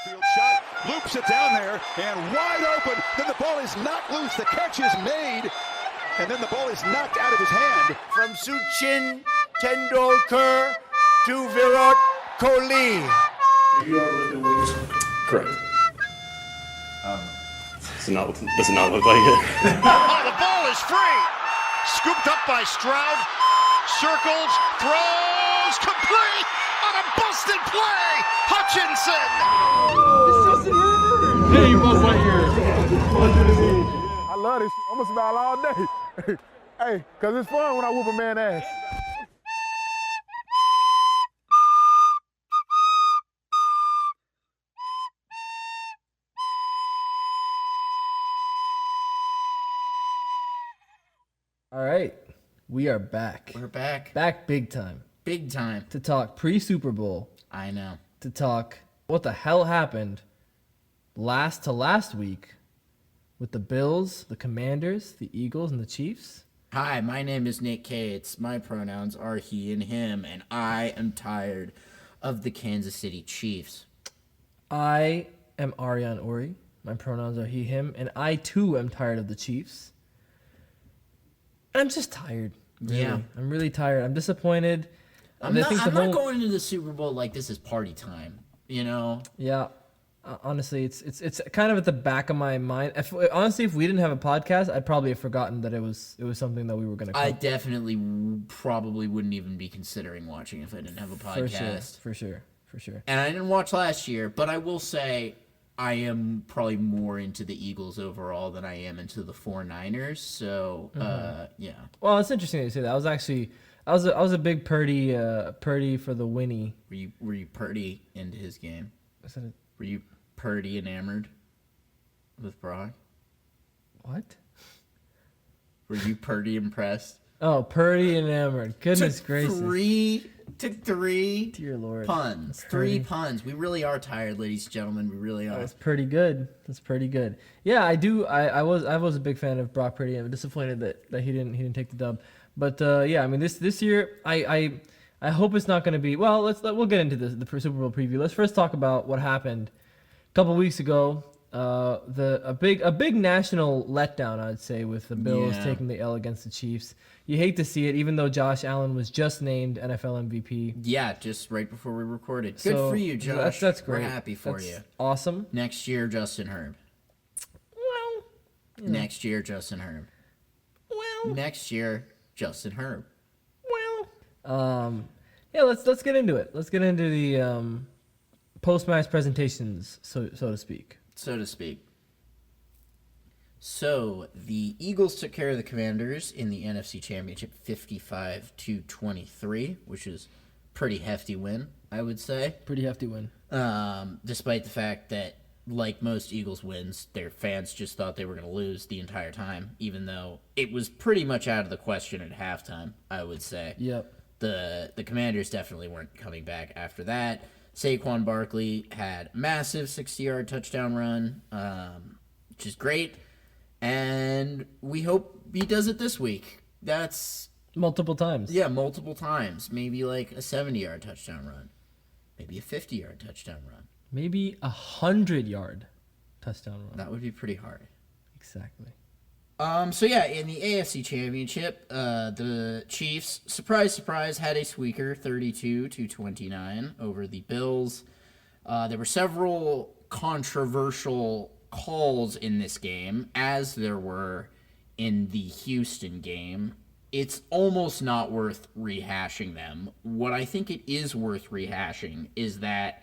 Field shot, loops it down there, and wide open. Then the ball is knocked loose. The catch is made, and then the ball is knocked out of his hand. From Sachin Tendulkar to Virat Kohli. You are lifting weights? Correct. Does it not look like it? Oh, the ball is free. Scooped up by Stroud. Circles, throws, complete on a busted play. Hutchinson. It's Justin Herbert. Hey, Buzz Lightyear. I love this shit. I'm gonna smile all day. Hey, cause it's fun when I whoop a man's ass. All right, we are back. We're back. Back big time. Big time. To talk pre-Super Bowl. I know. To talk what the hell happened last week with the Bills, the Commanders, the Eagles, and the Chiefs. Hi, my name is Nick Cates. My pronouns are he and him, and I am tired of the Kansas City Chiefs. I am Ariane Ori. My pronouns are he, him, and I too am tired of the Chiefs. I'm just tired. Really. Yeah. I'm really tired. I'm disappointed. I'm not going into the Super Bowl like this is party time, you know? Yeah. Honestly, it's kind of at the back of my mind. If we didn't have a podcast, I'd probably have forgotten that it was something that we were going to I definitely probably wouldn't even be considering watching if I didn't have a podcast. For sure. And I didn't watch last year, but I will say I am probably more into the Eagles overall than I am into the 49ers. So, yeah. Well, it's interesting that you say that. I was a big Purdy for the Winnie. Were you Purdy into his game? Were you Purdy enamored with Brock? What? Were you Purdy impressed? Oh, Purdy enamored. Goodness gracious. Took three Dear Lord. puns. Three puns. We really are tired, ladies and gentlemen. We really are. That's pretty good. Yeah, I do. I was a big fan of Brock Purdy. I'm disappointed that he didn't take the dub. But yeah, I mean this year I hope it's not going to be. Well, we'll get into the Super Bowl preview. Let's first talk about what happened a couple weeks ago. A big national letdown, I'd say, with the Bills taking the L against the Chiefs. You hate to see it, even though Josh Allen was just named NFL MVP. Yeah, just right before we recorded. Good for you, Josh. That's great. We're happy for you. Awesome. Next year, Justin Herb. Well, next year, Justin Herb. Well, next year, Justin Herb. Well, yeah. Let's get into it. Let's get into the post-match presentations, so to speak. So the Eagles took care of the Commanders in the NFC Championship 55-23, which is pretty hefty win, I would say. Pretty hefty win. Despite the fact that, like most Eagles wins, their fans just thought they were going to lose the entire time, even though it was pretty much out of the question at halftime, I would say. Yep. The Commanders definitely weren't coming back after that. Saquon Barkley had a massive 60-yard touchdown run, which is great. And we hope he does it this week. That's multiple times. Yeah, multiple times. Maybe like a 70-yard touchdown run. Maybe a 50-yard touchdown run. Maybe a 100-yard touchdown run. That would be pretty hard. Exactly. So yeah, in the AFC Championship, the Chiefs, surprise, surprise, had a squeaker, 32-29 over the Bills. There were several controversial calls in this game, as there were in the Houston game. It's almost not worth rehashing them. What I think it is worth rehashing is that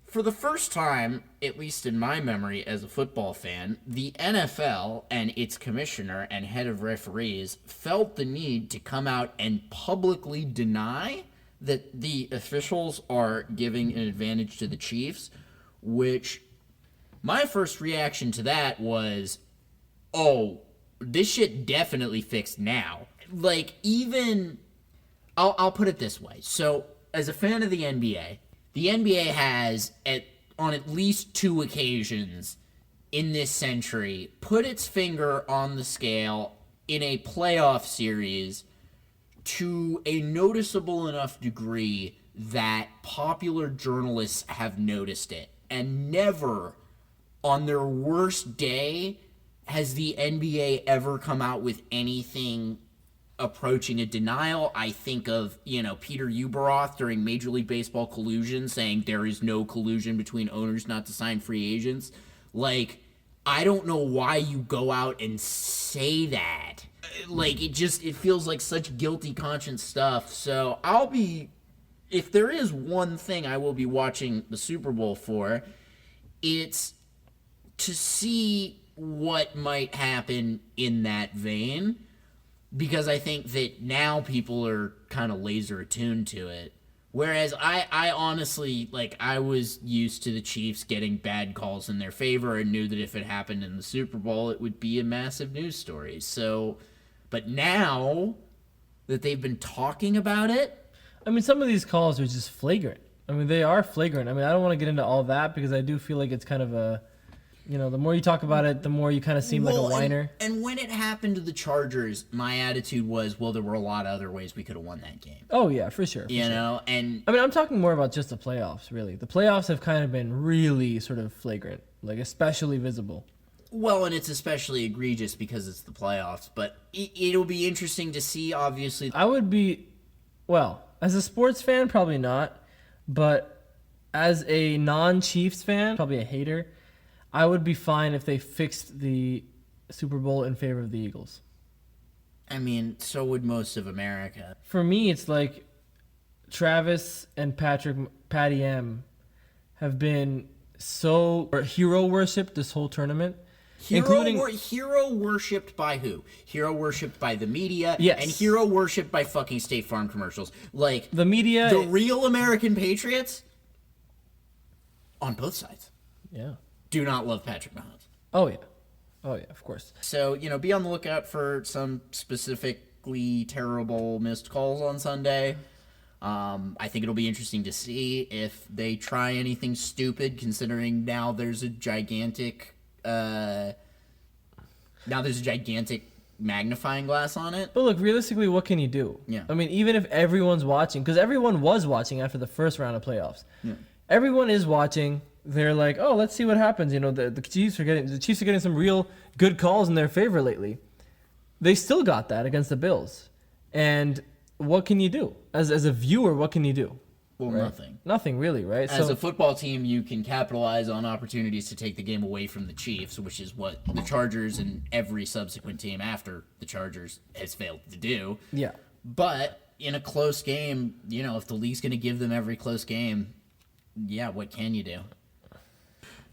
for the first time, at least in my memory as a football fan, the NFL and its commissioner and head of referees felt the need to come out and publicly deny that the officials are giving an advantage to the Chiefs, which my first reaction to that was, oh, this shit definitely fixed now. Like, even, I'll put it this way. So, as a fan of the NBA has, on at least two occasions in this century, put its finger on the scale in a playoff series to a noticeable enough degree that popular journalists have noticed it. and never on their worst day has the NBA ever come out with anything approaching a denial. I think of, Peter Ueberroth during Major League Baseball collusion saying there is no collusion between owners not to sign free agents. Like, I don't know why you go out and say that. Like, it feels like such guilty conscience stuff. So if there is one thing I will be watching the Super Bowl for, it's to see what might happen in that vein, because I think that now people are kind of laser attuned to it. Whereas I honestly, I was used to the Chiefs getting bad calls in their favor and knew that if it happened in the Super Bowl, it would be a massive news story. So, but now that they've been talking about it, I mean, some of these calls are just flagrant. I mean, they are flagrant. I mean, I don't want to get into all that because I do feel like it's kind of a, the more you talk about it, the more you kind of seem like a whiner. And when it happened to the Chargers, my attitude was, well, there were a lot of other ways we could have won that game. Oh, yeah, for sure. And I mean, I'm talking more about just the playoffs, really. The playoffs have kind of been really sort of flagrant, especially visible. Well, and it's especially egregious because it's the playoffs, but it'll be interesting to see, obviously. I would be, as a sports fan, probably not, but as a non-Chiefs fan, probably a hater, I would be fine if they fixed the Super Bowl in favor of the Eagles. I mean, so would most of America. For me, it's like Travis and Patty M have been so hero worshipped this whole tournament. Hero worshipped by who? Hero worshipped by the media, yes, and hero worshipped by fucking State Farm commercials. Like, the media, the real American patriots, on both sides, do not love Patrick Mahomes. Oh yeah, of course. So, be on the lookout for some specifically terrible missed calls on Sunday. I think it'll be interesting to see if they try anything stupid, considering now there's a gigantic magnifying glass on it. But look, realistically, what can you do? Yeah. I mean, even if everyone's watching, because everyone was watching after the first round of playoffs. Yeah. Everyone is watching. They're like, oh, let's see what happens. The Chiefs are getting some real good calls in their favor lately. They still got that against the Bills. And what can you do? As a viewer, what can you do? Well, right? Nothing. Nothing really, right? As a football team, you can capitalize on opportunities to take the game away from the Chiefs, which is what the Chargers and every subsequent team after the Chargers has failed to do. Yeah. But in a close game, if the league's going to give them every close game, what can you do?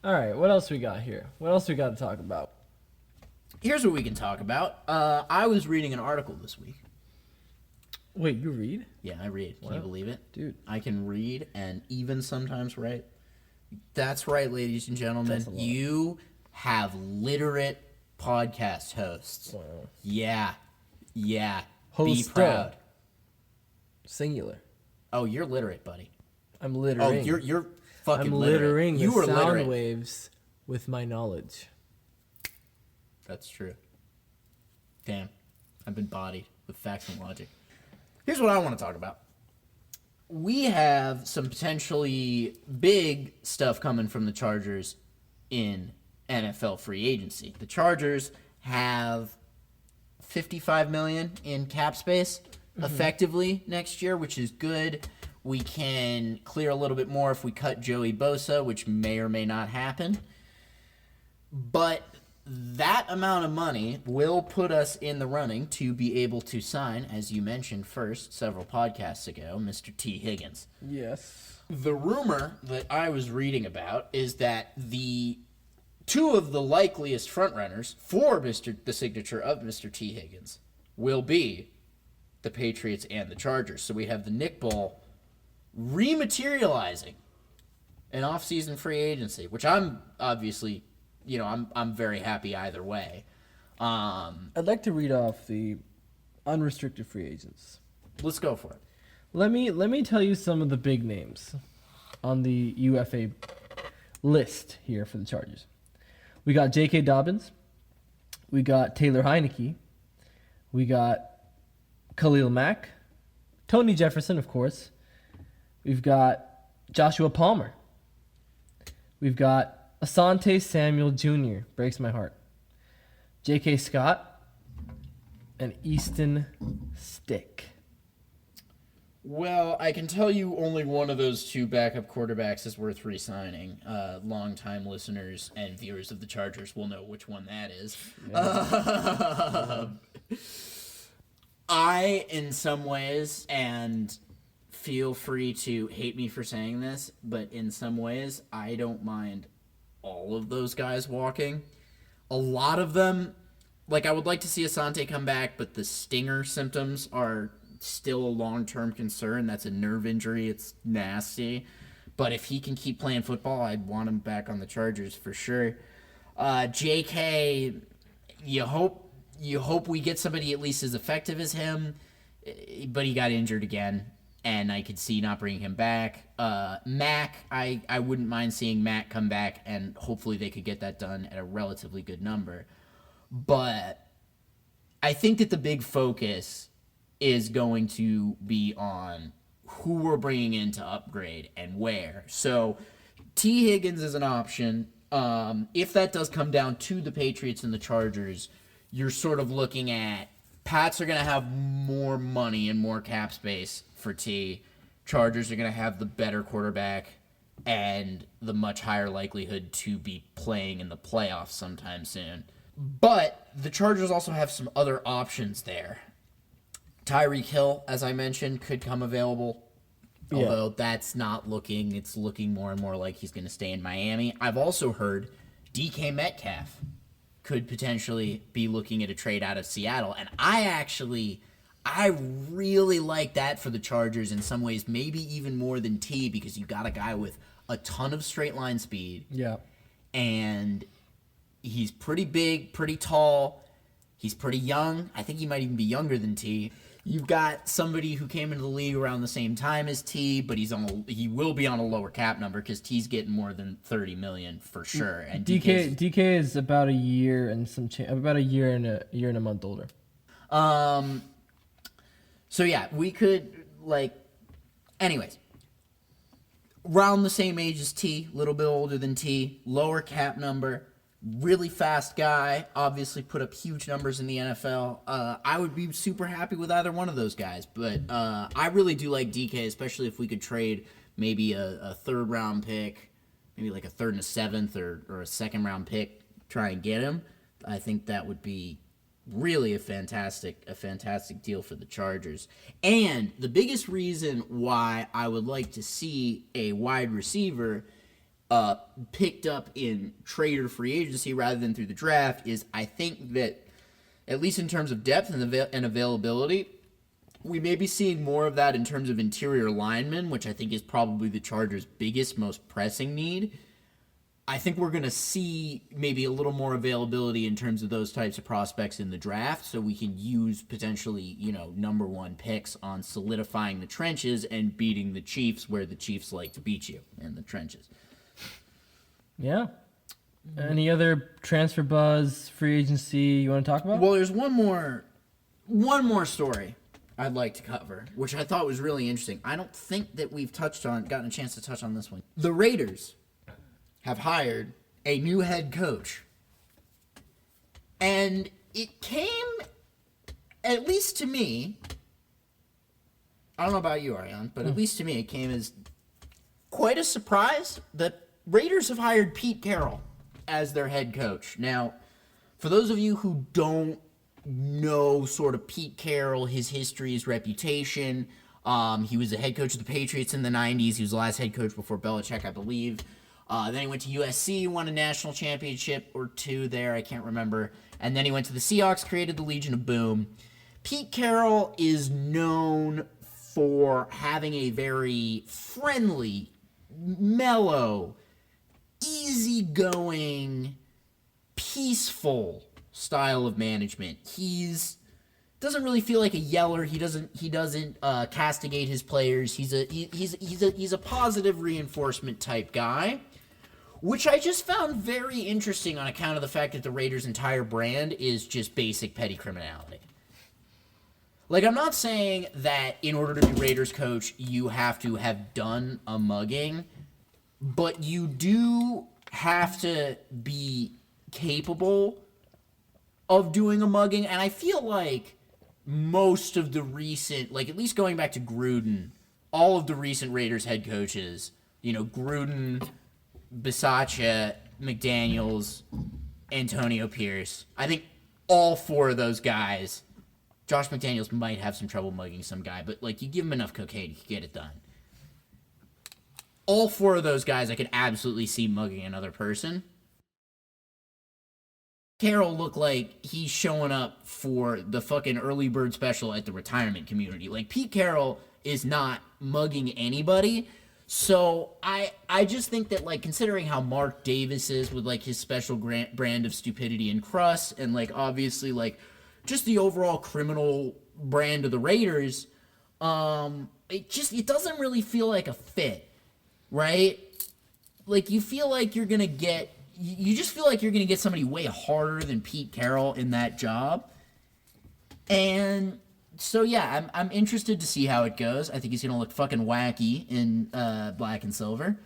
All right, what else we got here? What else we got to talk about? Here's what we can talk about. I was reading an article this week. Wait, you read? Yeah, I read. Can you believe it? Dude. I can read and even sometimes write. That's right, ladies and gentlemen. You have literate podcast hosts. Wow. Yeah. Host Be proud. Singular. Oh, you're literate, buddy. I'm littering. Oh, you're fucking I'm literate. littering You the were sound literate. waves with my knowledge. That's true. Damn. I've been bodied with facts and logic. Here's what I want to talk about. We have some potentially big stuff coming from the Chargers in NFL free agency. The Chargers have $55 million in cap space effectively next year, which is good. We can clear a little bit more if we cut Joey Bosa, which may or may not happen. But that amount of money will put us in the running to be able to sign, as you mentioned first several podcasts ago, Mr. T. Higgins. Yes. The rumor that I was reading about is that the two of the likeliest frontrunners for the signature of Mr. T. Higgins will be the Patriots and the Chargers. So we have the Nick Bowl rematerializing an off-season free agency, which I'm obviously... I'm very happy either way. I'd like to read off the unrestricted free agents. Let's go for it. Let me tell you some of the big names on the UFA list here for the Chargers. We got J.K. Dobbins. We got Taylor Heineke. We got Khalil Mack. Tony Jefferson, of course. We've got Joshua Palmer. we've got Asante Samuel Jr., breaks my heart, J.K. Scott, and Easton Stick. Well, I can tell you only one of those two backup quarterbacks is worth re-signing. Longtime listeners and viewers of the Chargers will know which one that is. Yeah. I, in some ways, and feel free to hate me for saying this, but in some ways, I don't mind all of those guys walking. A lot of them, like, I would like to see Asante come back, but the stinger symptoms are still a long-term concern. That's a nerve injury. It's nasty. But if he can keep playing football, I'd want him back on the Chargers for sure. JK, you hope we get somebody at least as effective as him, but he got injured again, and I could see not bringing him back. Mac, I wouldn't mind seeing Mac come back, and hopefully they could get that done at a relatively good number. But I think that the big focus is going to be on who we're bringing in to upgrade and where. So T. Higgins is an option. If that does come down to the Patriots and the Chargers, you're sort of looking at Pats are going to have more money and more cap space for T. Chargers are going to have the better quarterback and the much higher likelihood to be playing in the playoffs sometime soon. But the Chargers also have some other options there. Tyreek Hill, as I mentioned, could come available, although that's not looking. It's looking more and more like he's going to stay in Miami. I've also heard DK Metcalf could potentially be looking at a trade out of Seattle, and I really like that for the Chargers in some ways, maybe even more than T, because you got a guy with a ton of straight line speed. Yeah. And he's pretty big, pretty tall. He's pretty young. I think he might even be younger than T. You've got somebody who came into the league around the same time as T, but he will be on a lower cap number because T's getting more than $30 million for sure. And DK is about a year and about a year and a month older. So yeah, we could anyways, around the same age as T, a little bit older than T, lower cap number. Really fast guy, obviously put up huge numbers in the NFL. I would be super happy with either one of those guys, but I really do like DK, especially if we could trade maybe a third-round pick, maybe like a third and a seventh or a second-round pick, try and get him. I think that would be really a fantastic deal for the Chargers. And the biggest reason why I would like to see a wide receiver picked up in trade or free agency rather than through the draft is I think that, at least in terms of depth and availability, we may be seeing more of that in terms of interior linemen, which I think is probably the Chargers' biggest, most pressing need. I think we're going to see maybe a little more availability in terms of those types of prospects in the draft, so we can use potentially, number one picks on solidifying the trenches and beating the Chiefs where the Chiefs like to beat you in the trenches. Yeah. Any other transfer buzz, free agency you want to talk about? Well, there's one more story I'd like to cover, which I thought was really interesting. I don't think that we've gotten a chance to touch on this one. The Raiders have hired a new head coach. And it came, at least to me, I don't know about you, Ariane, but at least to me it came as quite a surprise that Raiders have hired Pete Carroll as their head coach. Now, for those of you who don't know sort of Pete Carroll, his history, his reputation, he was the head coach of the Patriots in the 90s. He was the last head coach before Belichick, I believe. Then he went to USC, won a national championship or two there, I can't remember. And then he went to the Seahawks, created the Legion of Boom. Pete Carroll is known for having a very friendly, mellow, easygoing, peaceful style of management. Doesn't really feel like a yeller. He doesn't castigate his players. He's a positive reinforcement type guy, which I just found very interesting on account of the fact that the Raiders' entire brand is just basic petty criminality. Like, I'm not saying that in order to be Raiders coach, you have to have done a mugging, but you do have to be capable of doing a mugging, and I feel like most of the recent, like at least going back to Gruden, all of the recent Raiders head coaches, Gruden, Bisaccia, McDaniels, Antonio Pierce, I think all 4 of those guys, Josh McDaniels might have some trouble mugging some guy, but like you give him enough cocaine, you can get it done. All 4 of those guys I could absolutely see mugging another person. Carroll looked like he's showing up for the fucking early bird special at the retirement community. Like, Pete Carroll is not mugging anybody. So I just think that, like, considering how Mark Davis is with, like, his special brand of stupidity and crust, and, like, obviously, like, just the overall criminal brand of the Raiders, it doesn't really feel like a fit, right? Like, you feel like you're gonna get somebody way harder than Pete Carroll in that job. And so, yeah, I'm interested to see how it goes. I think he's going to look fucking wacky in black and silver.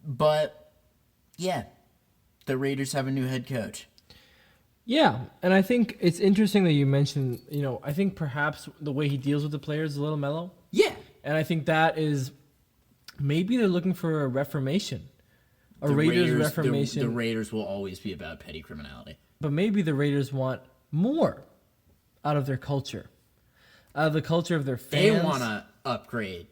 But, yeah, the Raiders have a new head coach. Yeah, and I think it's interesting that you mentioned, I think perhaps the way he deals with the players is a little mellow. Yeah. And I think that is, maybe they're looking for a reformation. The Raiders reformation. The Raiders will always be about petty criminality. But maybe the Raiders want more out of their culture. Out of the culture of their fans. They want to upgrade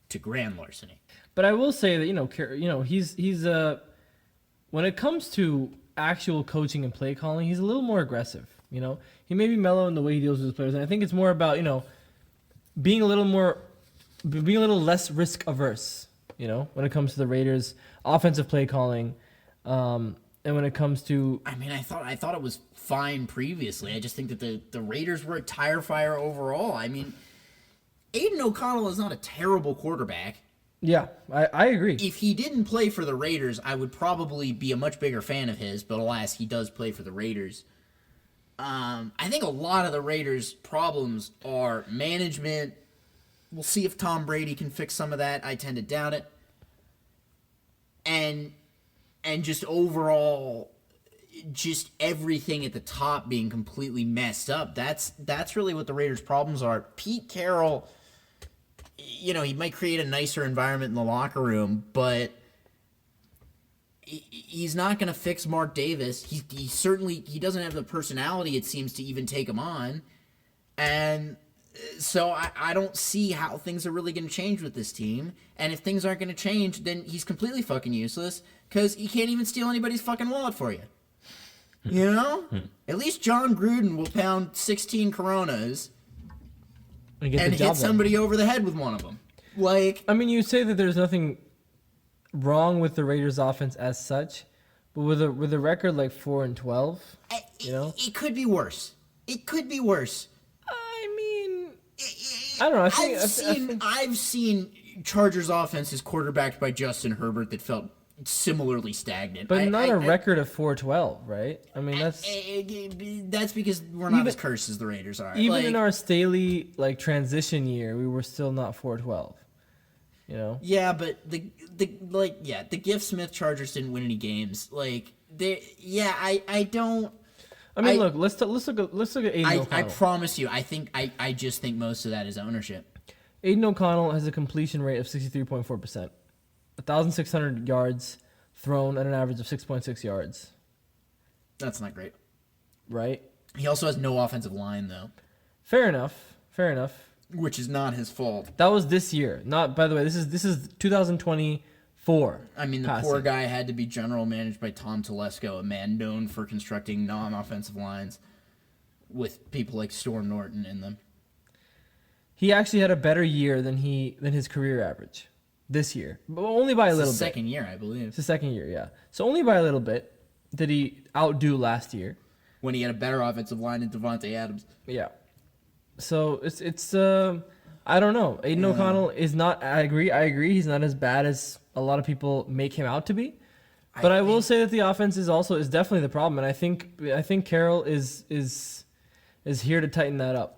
to grand larceny. But I will say that, he's when it comes to actual coaching and play calling, he's a little more aggressive, He may be mellow in the way he deals with his players, and I think it's more about, being a little less risk averse, when it comes to the Raiders offensive play calling, and when it comes to, I mean, I thought it was fine previously. I just think that the Raiders were a tire fire overall. I mean, Aiden O'Connell is not a terrible quarterback. Yeah, I agree. If he didn't play for the Raiders, I would probably be a much bigger fan of his, but alas, he does play for the Raiders. I think a lot of the Raiders' problems are management. We'll see if Tom Brady can fix some of that. I tend to doubt it. And just overall, just everything at the top being completely messed up. That's really what the Raiders' problems are. Pete Carroll, he might create a nicer environment in the locker room, but he's not going to fix Mark Davis. He certainly doesn't have the personality, it seems, to even take him on. And so I don't see how things are really going to change with this team. And if things aren't going to change, then he's completely fucking useless because he can't even steal anybody's fucking wallet for you. At least John Gruden will pound 16 Coronas and hit somebody over the head with one of them. Like, I mean, you say that there's nothing wrong with the Raiders' offense as such, but with a record like 4-12, it could be worse. It could be worse. I mean, I don't know. I've seen Chargers offenses quarterbacked by Justin Herbert that felt similarly stagnant. But not a record of 4-12, right? I mean, that's because we're not as cursed as the Raiders are. Even in our Staley transition year, we were still not 4-12. Yeah, but the Gift Smith Chargers didn't win any games. I don't. I mean, look. Let's look at Aiden O'Connell. I promise you. I just think most of that is ownership. Aiden O'Connell has a completion rate of 63.4%, 1,600 yards thrown at an average of 6.6 yards. That's not great, right? He also has no offensive line, though. Fair enough. Which is not his fault. That was this year. Not, by the way, this is 2024. I mean, the poor guy had to be general managed by Tom Telesco, a man known for constructing non-offensive lines with people like Storm Norton in them. He actually had a better year than his career average this year, but only by a little bit. It's the second year, I believe. It's the second year, yeah. So only by a little bit did he outdo last year, when he had a better offensive line than Devontae Adams. Yeah. So it's I don't know. Aiden O'Connell is not. I agree. He's not as bad as a lot of people make him out to be. But I will say that the offense is definitely the problem, and I think Carroll is here to tighten that up.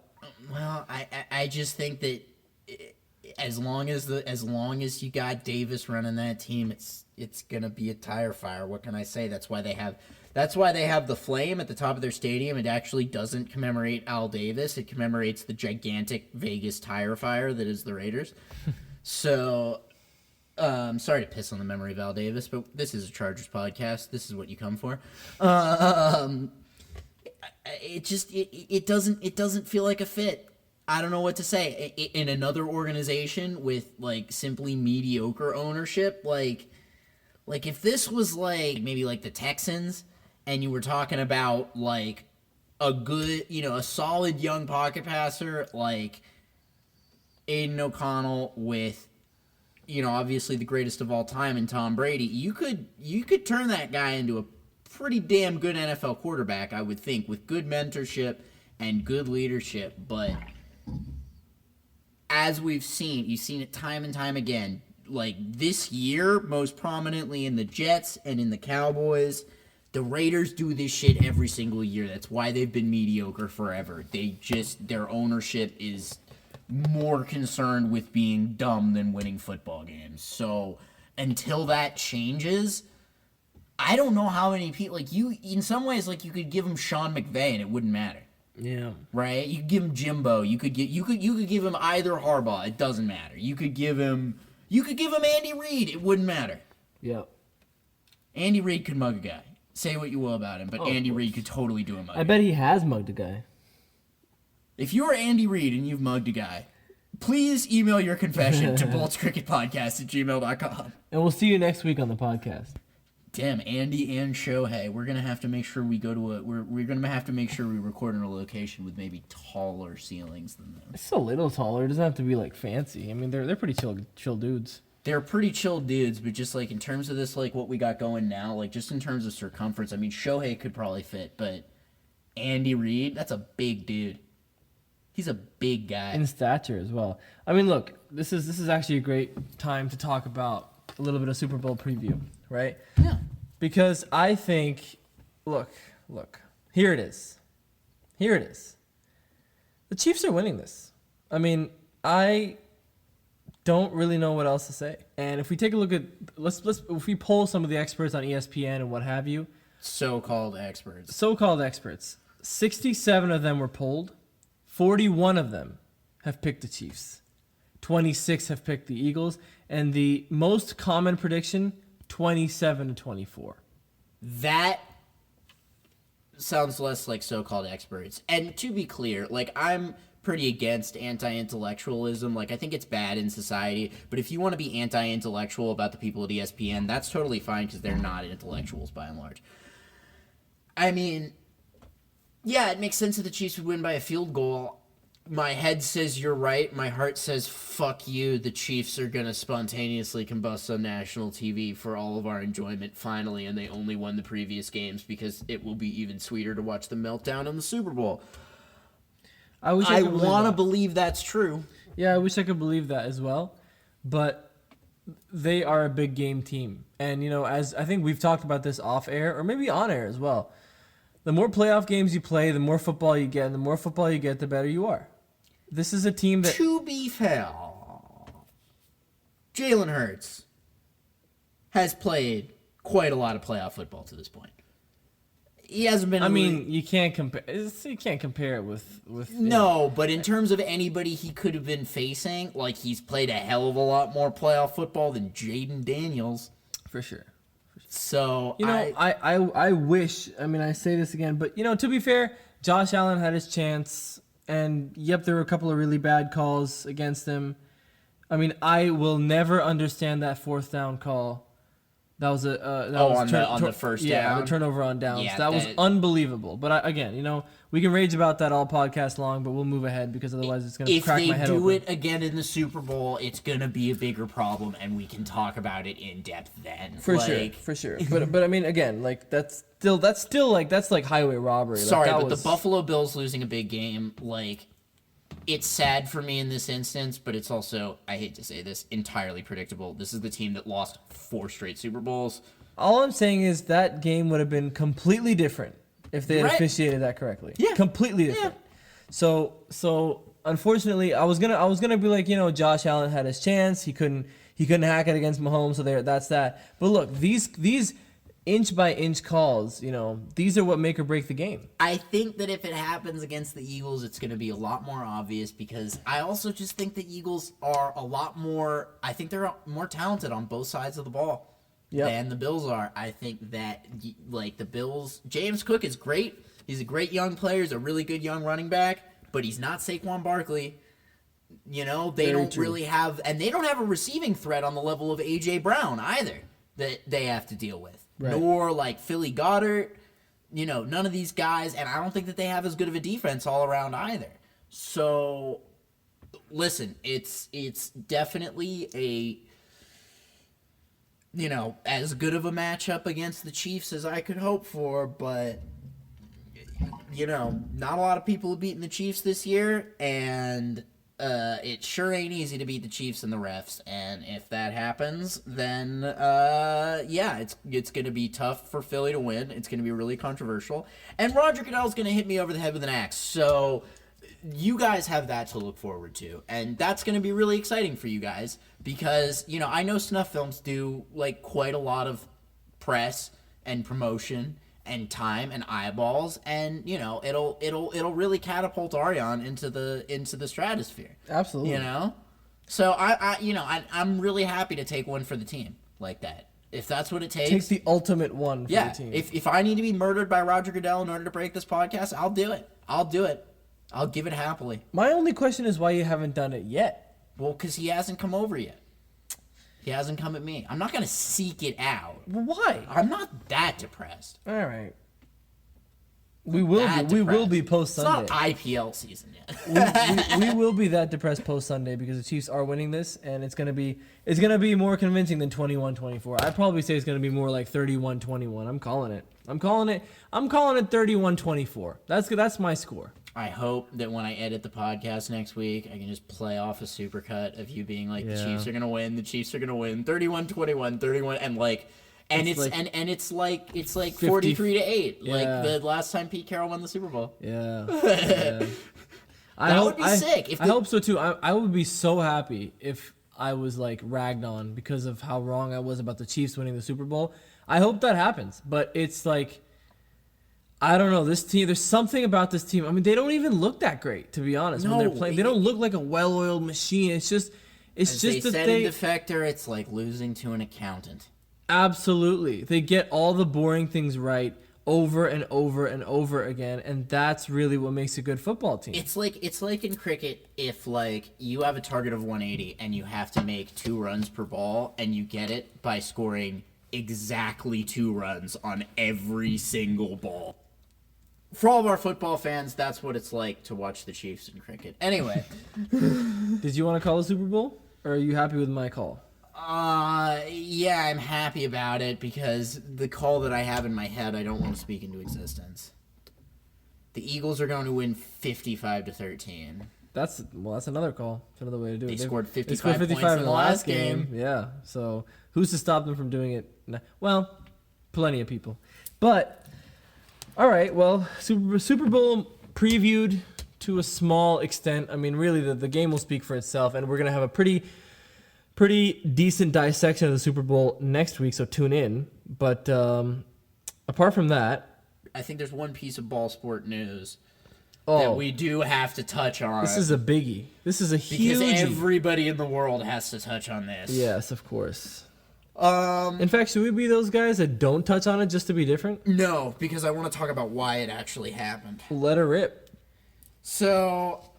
Well, I just think that as long as you got Davis running that team, it's gonna be a tire fire. What can I say? That's why they have the flame at the top of their stadium. It actually doesn't commemorate Al Davis. It commemorates the gigantic Vegas tire fire that is the Raiders. So, sorry to piss on the memory of Al Davis, but this is a Chargers podcast. This is what you come for. It doesn't feel like a fit. I don't know what to say. In another organization with like simply mediocre ownership, like if this was like maybe like the Texans, and you were talking about like a good, a solid young pocket passer like Aiden O'Connell with, obviously the greatest of all time in Tom Brady, you could turn that guy into a pretty damn good NFL quarterback, I would think, with good mentorship and good leadership. But as you've seen it time and time again, like this year, most prominently in the Jets and in the Cowboys, the Raiders do this shit every single year. That's why they've been mediocre forever. Their ownership is more concerned with being dumb than winning football games. So until that changes, I don't know how many people, like you, in some ways, like you could give him Sean McVay and it wouldn't matter. Yeah. Right? You could give him Jimbo. You could give him either Harbaugh. It doesn't matter. You could give him Andy Reid. It wouldn't matter. Yeah. Andy Reid could mug a guy. Say what you will about him, but Andy Reid could totally do a mug. I bet he has mugged a guy. If you're Andy Reid and you've mugged a guy, please email your confession to boltscricketpodcast@gmail.com. And we'll see you next week on the podcast. Damn, Andy and Shohei. We're gonna have to make sure we go to we're gonna have to make sure we record in a location with maybe taller ceilings than them. It's a little taller. It doesn't have to be like fancy. I mean, they're pretty chill dudes. They're pretty chill dudes, but just like in terms of this, like what we got going now, like just in terms of circumference, I mean, Shohei could probably fit, but Andy Reid, that's a big dude. He's a big guy. In stature as well. I mean, look, this is actually a great time to talk about a little bit of Super Bowl preview, right? Yeah. Because I think, look, here it is. The Chiefs are winning this. I mean, I don't really know what else to say. And if we take a look at, if we poll some of the experts on ESPN and what have you. So-called experts. 67 of them were polled. 41 of them have picked the Chiefs. 26 have picked the Eagles. And the most common prediction, 27-24. That sounds less like so-called experts. And to be clear, like I'm pretty against anti-intellectualism. Like I think it's bad in society. But if you want to be anti-intellectual about the people at ESPN, that's totally fine because they're not intellectuals by and large. I mean, yeah, it makes sense that the Chiefs would win by a field goal. My head says you're right. My heart says, fuck you. The Chiefs are going to spontaneously combust on national TV for all of our enjoyment finally, and they only won the previous games because it will be even sweeter to watch the meltdown in the Super Bowl. I want to believe that's true. Yeah, I wish I could believe that as well. But they are a big game team. And, as I think we've talked about this off air, or maybe on air as well, the more playoff games you play, the more football you get, and the more football you get, the better you are. This is a team that... To be fair, Jalen Hurts has played quite a lot of playoff football to this point. He hasn't been... I mean, you can't compare it with No, but in terms of anybody he could have been facing, like he's played a hell of a lot more playoff football than Jaden Daniels. For sure. So, I wish, I say this again, but, to be fair, Josh Allen had his chance, and, yep, there were a couple of really bad calls against him. I mean, I will never understand that fourth down call. That was on the first down? Yeah, the turnover on downs. Yeah, that was unbelievable. But, again, we can rage about that all podcast long, but we'll move ahead because otherwise it's going to crack my head open. If they do it again in the Super Bowl, it's going to be a bigger problem, and we can talk about it in depth then. For sure. But I mean, again, like that's like highway robbery. Sorry, but the Buffalo Bills losing a big game, like, it's sad for me in this instance, but it's also, I hate to say this, entirely predictable. This is the team that lost 4 straight Super Bowls. All I'm saying is that game would have been completely different if they had officiated that correctly. Yeah. Completely different. Yeah. So unfortunately, I was gonna be like, Josh Allen had his chance. He couldn't hack it against Mahomes, so that's that. But look, these inch by inch calls, these are what make or break the game. I think that if it happens against the Eagles, it's going to be a lot more obvious because I also just think the Eagles are a lot more. I think they're more talented on both sides of the ball than the Bills are. I think that the Bills, James Cook is great. He's a great young player. He's a really good young running back, but he's not Saquon Barkley. They don't really have, and they don't have a receiving threat on the level of A.J. Brown either that they have to deal with. Right. Nor Philly Goddard, none of these guys, and I don't think that they have as good of a defense all around either. So, listen, it's definitely as good of a matchup against the Chiefs as I could hope for, but not a lot of people have beaten the Chiefs this year, and it sure ain't easy to beat the Chiefs and the refs. And if that happens, then it's going to be tough for Philly to win. It's going to be really controversial. And Roger Goodell's going to hit me over the head with an axe. So you guys have that to look forward to. And that's going to be really exciting for you guys because, I know snuff films do quite a lot of press and promotion and time and eyeballs, and it'll really catapult Ariane into the stratosphere. Absolutely. So I'm really happy to take one for the team like that. If that's what it takes. Take the ultimate one for the team. If I need to be murdered by Roger Goodell in order to break this podcast, I'll do it. I'll give it happily. My only question is why you haven't done it yet. Well, because he hasn't come over yet. He hasn't come at me. I'm not going to seek it out. Well, why? I'm not that depressed. All right. We will be post Sunday. It's not IPL season yet. we will be that depressed post Sunday because the Chiefs are winning this, and it's gonna be more convincing than 21-24. I'd probably say it's gonna be more like 31-21. I'm calling it 31-24. That's my score. I hope that when I edit the podcast next week, I can just play off a supercut of you being like, the Chiefs are gonna win, 31-21, 31, and it's like 43-8, like the last time Pete Carroll won the Super Bowl. Yeah. That would be sick. I hope so too. I would be so happy if I was ragged on because of how wrong I was about the Chiefs winning the Super Bowl. I hope that happens, but it's I don't know, this team, there's something about this team. I mean, they don't even look that great, to be honest, when they're playing. They don't look like a well-oiled machine. It's just As they said in Defector, it's like losing to an accountant. Absolutely. They get all the boring things right over and over and over again, and that's really what makes a good football team. It's like in cricket, if you have a target of 180 and you have to make 2 runs per ball, and you get it by scoring exactly 2 runs on every single ball. For all of our football fans, that's what it's like to watch the Chiefs in cricket. Anyway. Did you want to call a Super Bowl, or are you happy with my call? Yeah, I'm happy about it because the call that I have in my head, I don't want to speak into existence. The Eagles are going to win 55-13. That's another call. That's another way to do it. They scored 55 points in the last game. Yeah. So who's to stop them from doing it? Well, plenty of people. But all right. Well, Super Bowl previewed to a small extent. I mean, really, the game will speak for itself, and we're gonna have a pretty decent dissection of the Super Bowl next week. So tune in. But apart from that, I think there's one piece of ball sport news that we do have to touch on. This is a biggie. This is a huge. Because everybody in the world has to touch on this. Yes, of course. In fact, should we be those guys that don't touch on it just to be different? No, because I want to talk about why it actually happened. Let her rip. So,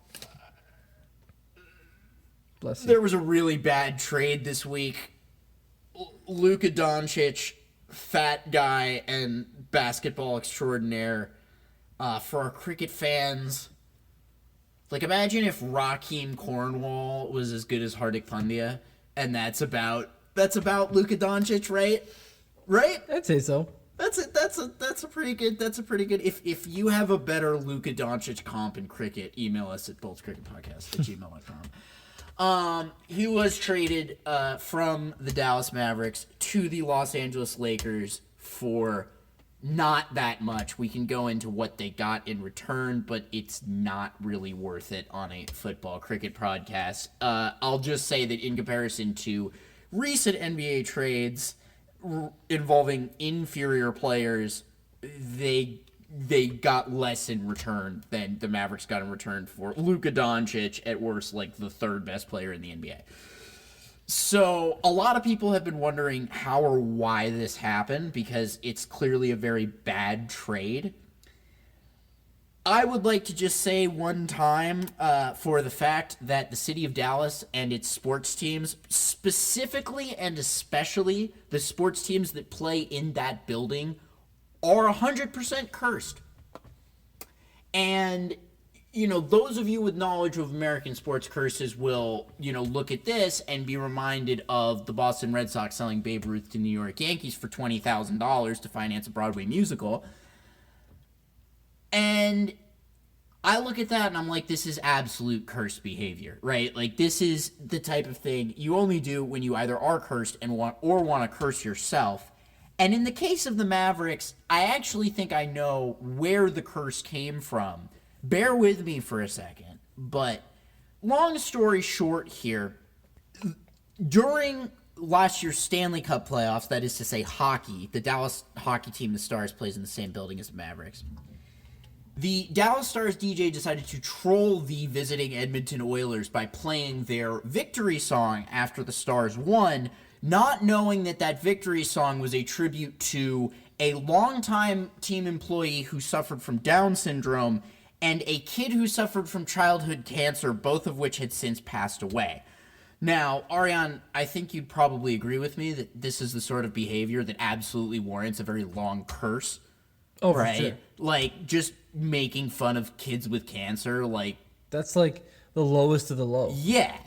bless you. There was a really bad trade this week. Luka Doncic, fat guy and basketball extraordinaire, for our cricket fans. Imagine if Raheem Cornwall was as good as Hardik Pandya, and that's about Luka Doncic, right? Right? I'd say so. That's a pretty good. If you have a better Luka Doncic comp in cricket, email us at boltscricketpodcast@gmail.com. He was traded from the Dallas Mavericks to the Los Angeles Lakers for not that much. We can go into what they got in return, but it's not really worth it on a football cricket podcast. I'll just say that in comparison to recent NBA trades involving inferior players, they got less in return than the Mavericks got in return for Luka Doncic, at worst, like the third best player in the NBA. So a lot of people have been wondering how or why this happened, because it's clearly a very bad trade. I would like to just say one time for the fact that the city of Dallas and its sports teams, specifically and especially the sports teams that play in that building, are 100% cursed. And those of you with knowledge of American sports curses will, look at this and be reminded of the Boston Red Sox selling Babe Ruth to New York Yankees for $20,000 to finance a Broadway musical. And I look at that and I'm like, this is absolute cursed behavior, right? Like, this is the type of thing you only do when you either are cursed and want to curse yourself. And in the case of the Mavericks, I actually think I know where the curse came from. Bear with me for a second, but long story short here, during last year's Stanley Cup playoffs, that is to say hockey, the Dallas hockey team, the Stars, plays in the same building as the Mavericks. The Dallas Stars DJ decided to troll the visiting Edmonton Oilers by playing their victory song after the Stars won, not knowing that that victory song was a tribute to a longtime team employee who suffered from Down syndrome and a kid who suffered from childhood cancer, both of which had since passed away. Now, Ariane, I think you'd probably agree with me that this is the sort of behavior that absolutely warrants a very long curse. Oh, right? For sure. Like, just making fun of kids with cancer, like... That's like the lowest of the low. Yeah.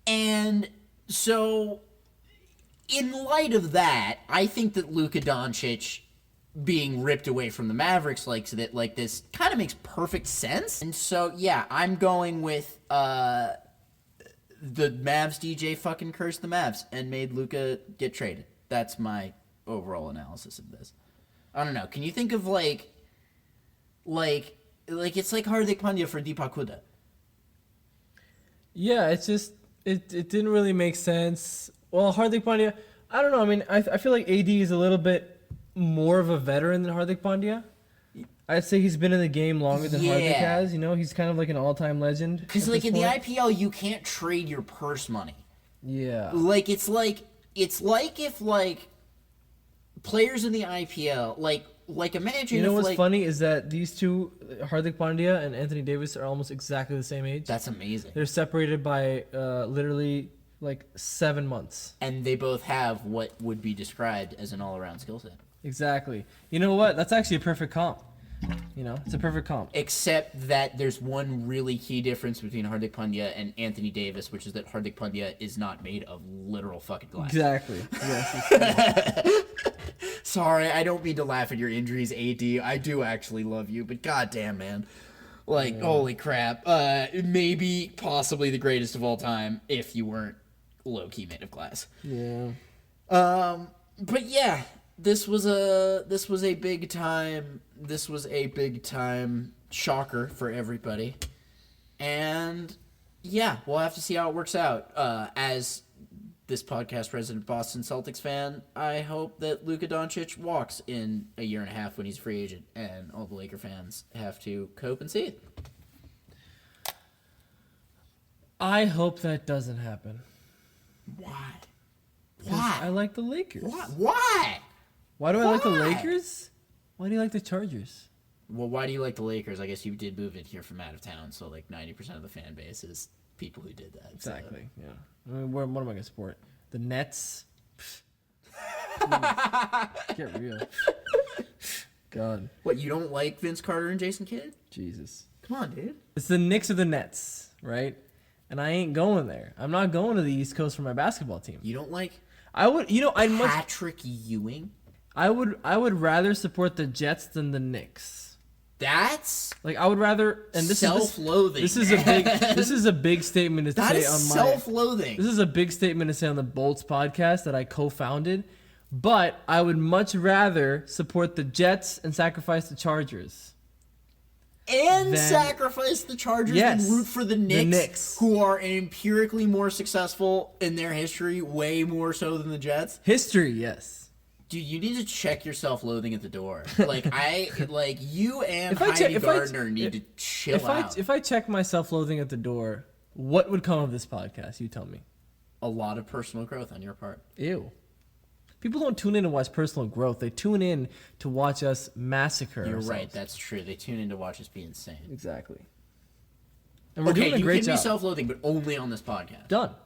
And so, in light of that, I think that Luka Doncic being ripped away from the Mavericks like this kind of makes perfect sense. And so, yeah, I'm going with the Mavs DJ fucking cursed the Mavs and made Luka get traded. That's my overall analysis of this. I don't know. Can you think of like it's like Hardik Pandya for Deepak Huda? Yeah, it's just it didn't really make sense. Well, Hardik Pandya, I don't know. I mean, I feel like AD is a little bit more of a veteran than Hardik Pandya. I'd say he's been in the game longer than Hardik has. He's kind of like an all-time legend. Because like in the IPL, you can't trade your purse money. Yeah. Like it's like if like players in the IPL like imagine. What's funny is that these two, Hardik Pandya and Anthony Davis, are almost exactly the same age. That's amazing. They're separated by literally like 7 months. And they both have what would be described as an all-around skill set. Exactly. You know what? That's actually a perfect comp. It's a perfect comp. Except that there's one really key difference between Hardik Pandya and Anthony Davis, which is that Hardik Pandya is not made of literal fucking glass. Exactly. Yes. Sorry, I don't mean to laugh at your injuries, AD. I do actually love you, but goddamn, man. Like, holy crap. Maybe, possibly the greatest of all time if you weren't low-key made of glass. Yeah. But yeah, this was a big time shocker for everybody. And yeah, we'll have to see how it works out. As this podcast resident Boston Celtics fan, I hope that Luka Doncic walks in a year and a half when he's a free agent, and all the Laker fans have to cope and see it. I hope that doesn't happen. Why? I like the Lakers. Why? Why do I like the Lakers? Why do you like the Chargers? Well, why do you like the Lakers? I guess you did move in here from out of town, so like 90% of the fan base is people who did that. Exactly. So. Yeah. I mean, what am I gonna support? The Nets. Get real. God. What, you don't like Vince Carter and Jason Kidd? Jesus. Come on, dude. It's the Knicks or the Nets, right? And I ain't going there. I'm not going to the East Coast for my basketball team. You don't like Patrick Ewing? I would rather support the Jets than the Knicks. That's like I would rather, and this self-loathing. This is a big statement to say on my self-loathing. This is a big statement to say on the Bolts podcast that I co-founded. but I would much rather support the Jets and sacrifice the Chargers. And sacrifice the Chargers and root for the Knicks, who are empirically more successful in their history, way more so than the Jets. History, yes. Dude, you need to check your self-loathing at the door. You and Heidi Gardner need to chill out. If I check my self-loathing at the door, what would come of this podcast? You tell me. A lot of personal growth on your part. Ew. People don't tune in to watch personal growth. They tune in to watch us massacre ourselves. Right, that's true. They tune in to watch us be insane. Exactly. And we're doing a great job. You can be self-loathing, but only on this podcast. Done.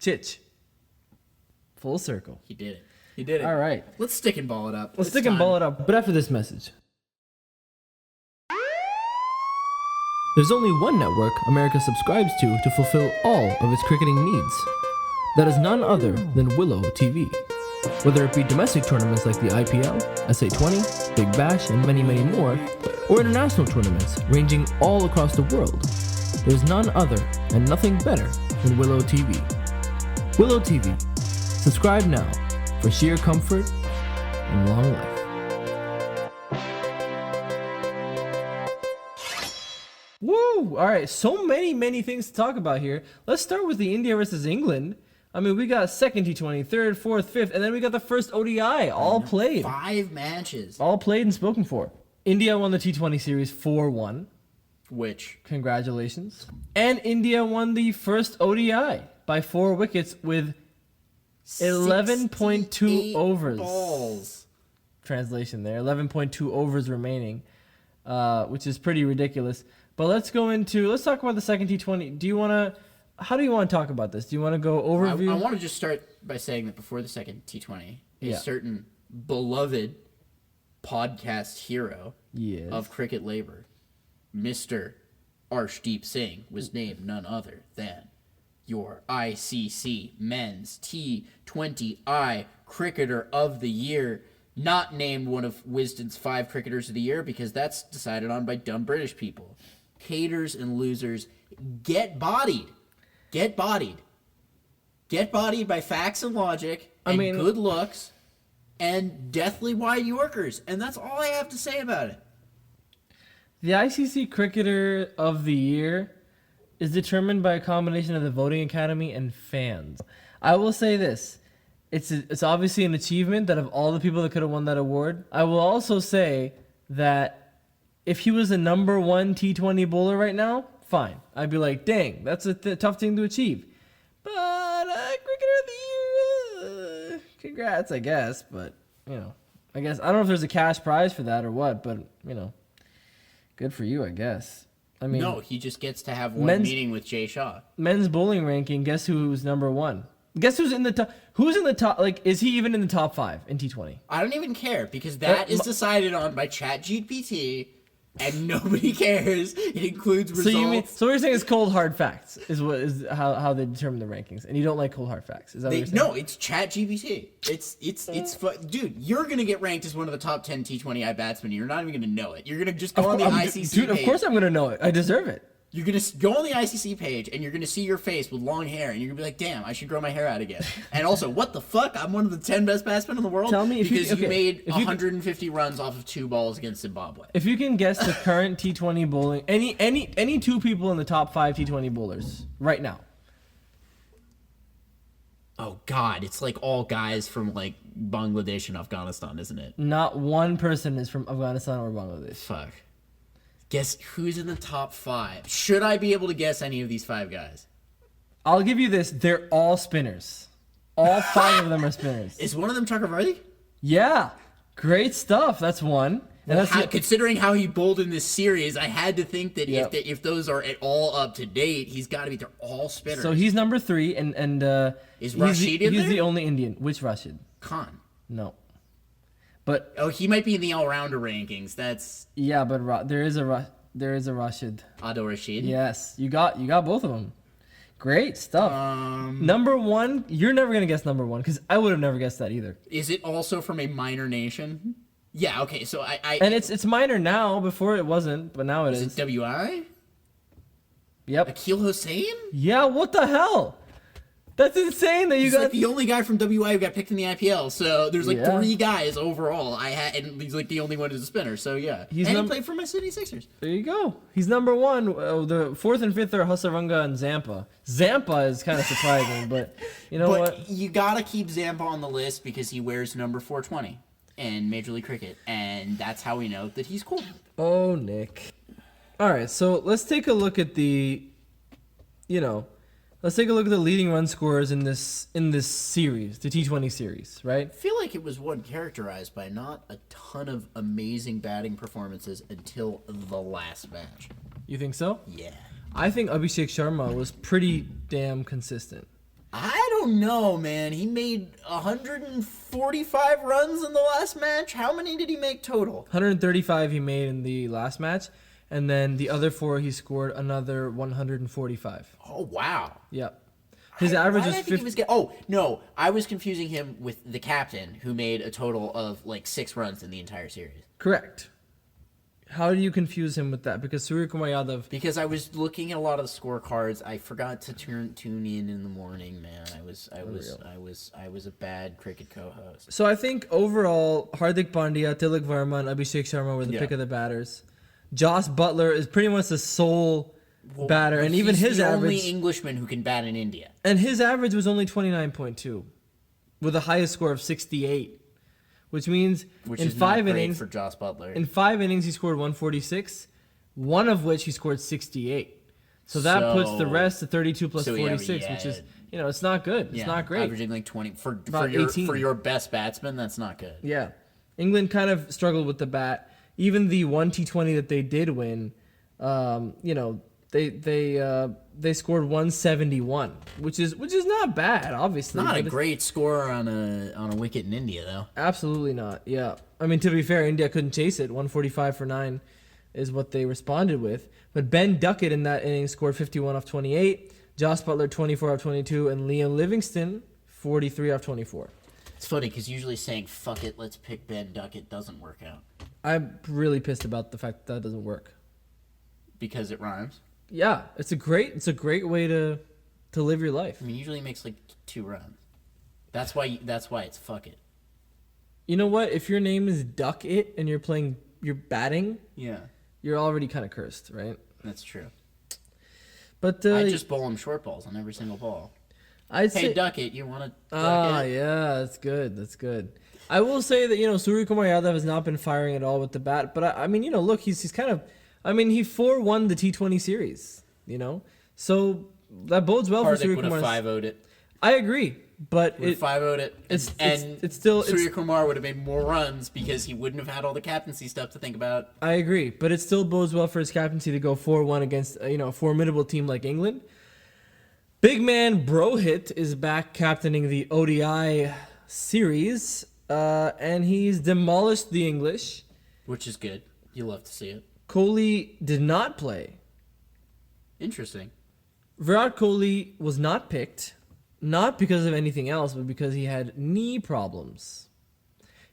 Chitch. Full circle. He did it. All right. Let's stick and ball it up. Let's stick and ball it up. But after this message. There's only one network America subscribes to fulfill all of its cricketing needs. That is none other than Willow TV. Whether it be domestic tournaments like the IPL, SA20, Big Bash, and many, many more, or international tournaments ranging all across the world, there's none other and nothing better than Willow TV. Willow TV. Subscribe now for sheer comfort and long life. Woo! All right, so many things to talk about here. Let's start with the India versus England. I mean, we got second T20, third, fourth, fifth, and then we got the first ODI, all played. 5 matches. All played and spoken for. India won the T20 series 4-1. Which? Congratulations. And India won the first ODI by 4 wickets with 11.2 overs. Balls. Translation there. 11.2 overs remaining, which is pretty ridiculous. But let's talk about the second T20. How do you want to talk about this? Do you want to go overview? I want to just start by saying that before the second T20, a certain beloved podcast hero of cricket labor, Mr. Arshdeep Singh, was named none other than your ICC Men's T20I Cricketer of the Year. Not named one of Wisden's 5 Cricketers of the Year because that's decided on by dumb British people. Haters and losers, get bodied. Get bodied. Get bodied by facts and logic and good looks and deathly wide Yorkers. And that's all I have to say about it. The ICC Cricketer of the Year is determined by a combination of the voting academy and fans. I will say this. It's obviously an achievement that of all the people that could have won that award, I will also say that if he was a number 1 T20 bowler right now, fine. I'd be like, dang, that's a tough thing to achieve. But Cricketer of the Year, congrats, I guess. But, I don't know if there's a cash prize for that or what, but, good for you, I guess. No, he just gets to have one meeting with Jay Shaw. Men's bowling ranking, guess who's number 1? Guess who's in the top? Who's in the top? Is he even in the top 5 in T20? I don't even care because that is decided on by ChatGPT. And nobody cares. It includes results. So what you're saying is cold hard facts is how they determine the rankings, and you don't like cold hard facts. Is that what you're saying? No, it's ChatGPT. It's dude. You're gonna get ranked as one of the top 10 T20I batsmen. You're not even gonna know it. You're gonna just go on the ICC dude, page. Of course I'm gonna know it. I deserve it. You're gonna go on the ICC page and you're gonna see your face with long hair, and you're gonna be like, "Damn, I should grow my hair out again." And also, what the fuck? I'm one of the 10 best batsmen in the world. Tell me if you made 150 runs off of 2 balls against Zimbabwe. If you can guess the current T20 bowling, any 2 people in the top 5 T20 bowlers right now. Oh God, it's like all guys from like Bangladesh and Afghanistan, isn't it? Not one person is from Afghanistan or Bangladesh. Fuck. Guess who's in the top 5? Should I be able to guess any of these 5 guys? I'll give you this. They're all spinners. All 5 of them are spinners. Is one of them Chakravarti? Yeah. Great stuff. That's one. And considering how he bowled in this series, I had to think that if those are at all up to date, he's got to be. They're all spinners. So he's number 3, and is Rashid in there? He's the only Indian. Which Rashid? Khan. No. But he might be in the all-rounder rankings. That's but there is a Rashid. Adil Rashid. Yes, you got both of them. Great stuff. Number 1, you're never gonna guess number 1 because I would have never guessed that either. Is it also from a minor nation? Yeah. Okay. So and it's minor now. Before it wasn't, but now it is. Is it WI? Yep. Akil Hossein? Yeah. What the hell? That's insane that you He's got like the only guy from WI who got picked in the IPL. So there's like Yeah. 3 guys overall. And he's like the only one who's a spinner. So yeah, He's and he played for my Sydney Sixers. There you go. He's number 1. The 4th and 5th are Hasaranga and Zampa. Zampa is kind of surprising, but you know But what? you gotta keep Zampa on the list because he wears number 420 in Major League Cricket, and that's how we know that he's cool. Oh, Nick. All right, so let's take a look at the leading run scorers in this series, the T20 series, right? I feel like it was one characterized by not a ton of amazing batting performances until the last match. You think so? Yeah. I think Abhishek Sharma was pretty damn consistent. I don't know, man. He made 145 runs in the last match. How many did he make total? 135 he made in the last match, and then the other 4 he scored another 145. Oh, wow. Yep. His average Why was did I think 50. he was oh, no. I was confusing him with the captain, who made a total of like 6 runs in the entire series. Correct. How do you confuse him with that? Because Surya Kumar Yadav. Because I was looking at a lot of the scorecards. I forgot to tune in the morning, man. I was a bad cricket co-host. So I think overall, Hardik Pandya, Tilak Varma, and Abhishek Sharma were the pick of the batters. Joss Butler is pretty much the sole batter, and even his the average. only Englishman who can bat in India. And his average was only 29.2, with a highest score of 68, which means Which in is 5 not great innings for Joss Butler. in 5 innings he scored 146, one of which he scored 68. So that puts the rest to 32 plus 46, which is it's not good. It's not great. Averaging like 20 for 18. your best batsman. That's not good. Yeah, England kind of struggled with the bat. Even the one T20 that they did win, they scored 171, which is not bad, obviously. Not a but great score on a wicket in India though. absolutely not. Yeah, I mean, to be fair, India couldn't chase it. 145 for 9 is what they responded with. But Ben Duckett in that inning scored 51 off 28. Joss Butler 24 off 22, and Liam Livingston 43 off 24. It's funny because usually saying "fuck it, let's pick Ben Duckett" doesn't work out I'm really pissed about the fact that doesn't work. because it rhymes. Yeah, it's a great way to live your life. I mean, usually he makes like 2 runs. That's why it's "fuck it." You know what? If your name is Duck It and you're batting, Yeah, you're already kind of cursed, right? that's true. But I just bowl him short balls on every single ball. I'd Hey, say, Duckett, you want to? Duck it? yeah, that's good. That's good. I will say that Surya Kumar Yadav has not been firing at all with the bat, but I mean, look, he's kind of, I mean, he 4-1 the T20 series, so that bodes well for Surya Hardik would have Kumar. 5-0'd it. I agree, but Would have 5-0'd it. it's still Surya Kumar would have made more runs because he wouldn't have had all the captaincy stuff to think about. I agree, but it still bodes well for his captaincy to go 4-1 against a formidable team like England. Big man Brohit is back captaining the ODI series, and he's demolished the English. Which is good. You love to see it. Kohli did not play. Interesting. Virat Kohli was not picked, not because of anything else, but because he had knee problems.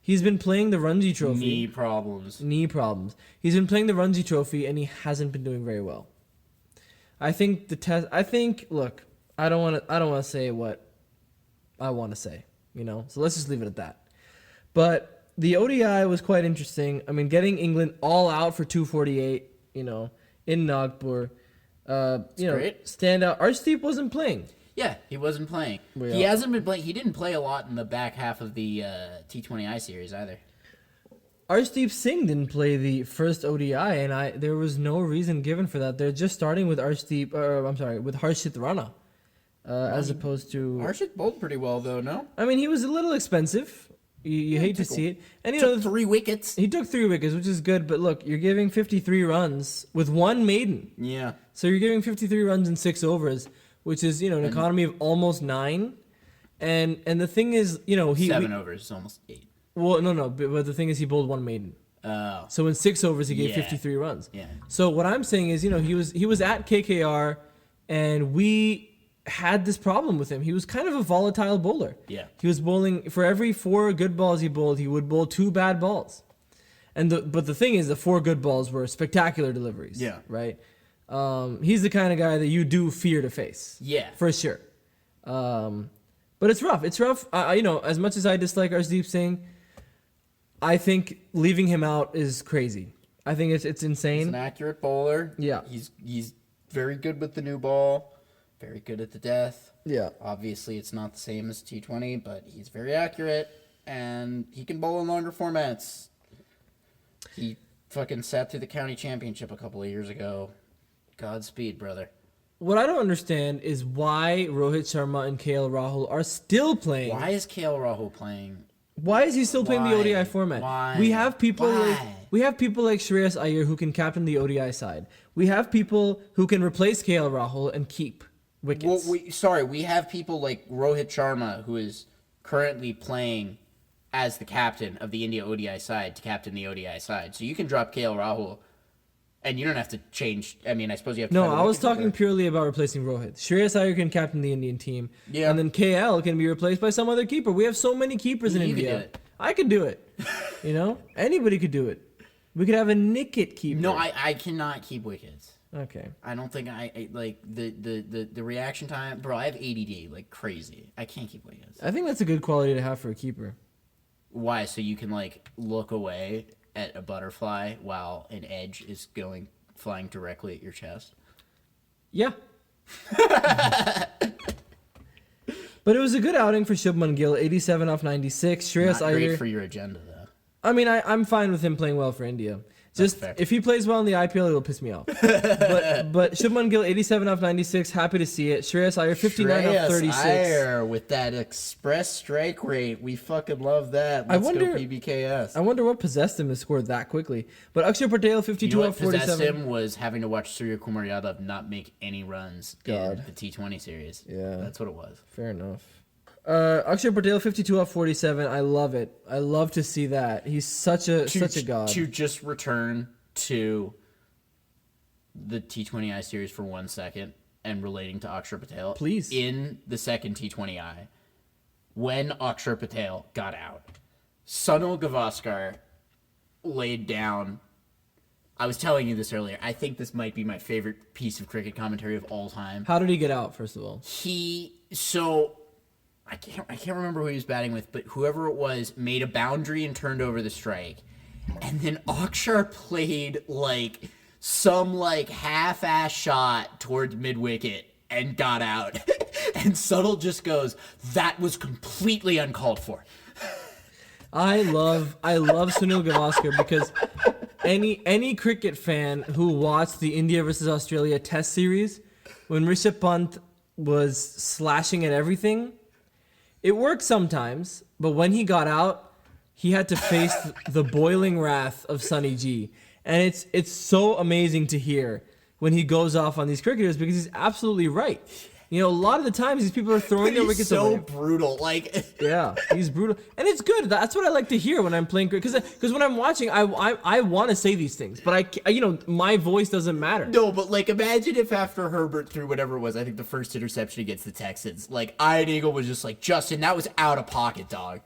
He's been playing the Ranji Trophy. Knee problems. Knee problems. He's been playing the Ranji Trophy, and he hasn't been doing very well. I think the test. Look, I don't want to say what I want to say. So let's just leave it at that. But the ODI was quite interesting. I mean, getting England all out for 248. In Nagpur. Great. Stand out. Arshdeep wasn't playing. Yeah, he wasn't playing. Yeah. He hasn't been playing. He didn't play a lot in the back half of the T20I series either. Arshdeep Singh didn't play the first ODI, and there was no reason given for that. They're just starting with with Harshit Rana, as opposed to. Harshit bowled pretty well though, no? I mean, he was a little expensive. You hate to see it, and Took 3 wickets. he took 3 wickets, which is good. But look, you're giving 53 runs with 1 maiden, Yeah. so you're giving 53 runs in 6 overs, which is an economy of almost 9. And the thing is, 7 overs is almost 8. Well, no, but the thing is, he bowled 1 maiden. Oh. So in 6 overs, he gave Yeah. 53 runs. Yeah. So what I'm saying is, he was at KKR, and we had this problem with him. He was kind of a volatile bowler. Yeah. He was bowling for every 4 good balls he bowled, he would bowl 2 bad balls. But the thing is, the 4 good balls were spectacular deliveries. Yeah. Right. He's the kind of guy that you do fear to face. Yeah. For sure. But it's rough. It's rough. As much as I dislike Arshdeep Singh, I think leaving him out is crazy. I think it's insane. He's an accurate bowler. Yeah. He's very good with the new ball, very good at the death. Yeah. Obviously, it's not the same as T20, but he's very accurate, and he can bowl in longer formats. He fucking sat through the county championship a couple of years ago. Godspeed, brother. What I don't understand is why Rohit Sharma and KL Rahul are still playing. Why is KL Rahul playing? Why is he still playing the ODI format? Why? We have people like Why? Shreyas Iyer who can captain the ODI side. We have people who can replace KL Rahul and keep wickets. Well, we have people like Rohit Sharma, who is currently playing as the captain of the India ODI side to captain the ODI side. So you can drop KL Rahul, and you don't have to change. I mean, I suppose you have to. No, I was talking purely about replacing Rohit. Shreyas Iyer can captain the Indian team. Yeah. And then KL can be replaced by some other keeper. We have so many keepers in You could India. do it. I could do it. Anybody could do it. We could have a Nicket keeper. No, I cannot keep wickets. Okay. I don't think I like the reaction time, bro. I have ADD like crazy. I can't keep wickets. I think that's a good quality to have for a keeper. Why? So you can like look away at a butterfly while an edge is flying directly at your chest. Yeah. But it was a good outing for Shubman Gill, 87 off 96. Shreyas Not Iyer. great for your agenda though. I mean, I'm fine with him playing well for India. Just fair. if he plays well in the IPL, it'll piss me off. but Shubman Gill, 87 off 96, happy to see it. Shreyas Iyer, 59 off 36. Iyer with that express strike rate, we fucking love that. Let's go PBKS. I wonder what possessed him to score that quickly. But Axar Patel, 52 You know off what possessed 47. him was having to watch Surya Kumar Yadav not make any runs in the T20 series. Yeah. That's what it was. Fair enough. Axar Patel, 52 off 47. I love it. I love to see that. He's such a god. To just return to the T20I series for 1 second and relating to Axar Patel. Please. In the second T20I, when Axar Patel got out, Sunil Gavaskar laid down. I was telling you this earlier. I think this might be my favorite piece of cricket commentary of all time. How did he get out, first of all? I can't remember who he was batting with, but whoever it was made a boundary and turned over the strike. And then Akshar played some half-ass shot towards mid-wicket and got out. And Sunil just goes, "That was completely uncalled for." I love Sunil Gavaskar because any cricket fan who watched the India versus Australia Test series, when Rishabh Pant was slashing at everything, it worked sometimes, but when he got out, he had to face the boiling wrath of Sunny G. And it's so amazing to hear when he goes off on these cricketers because he's absolutely right. A lot of the times these people are throwing their wickets away. He's so brutal. Yeah, he's brutal. And it's good. That's what I like to hear when I'm playing cricket. Because when I'm watching, I want to say these things. But, my voice doesn't matter. No, but, imagine if after Herbert threw whatever it was, I think the first interception against the Texans, Ian Eagle was just like, "Justin, that was out of pocket, dog."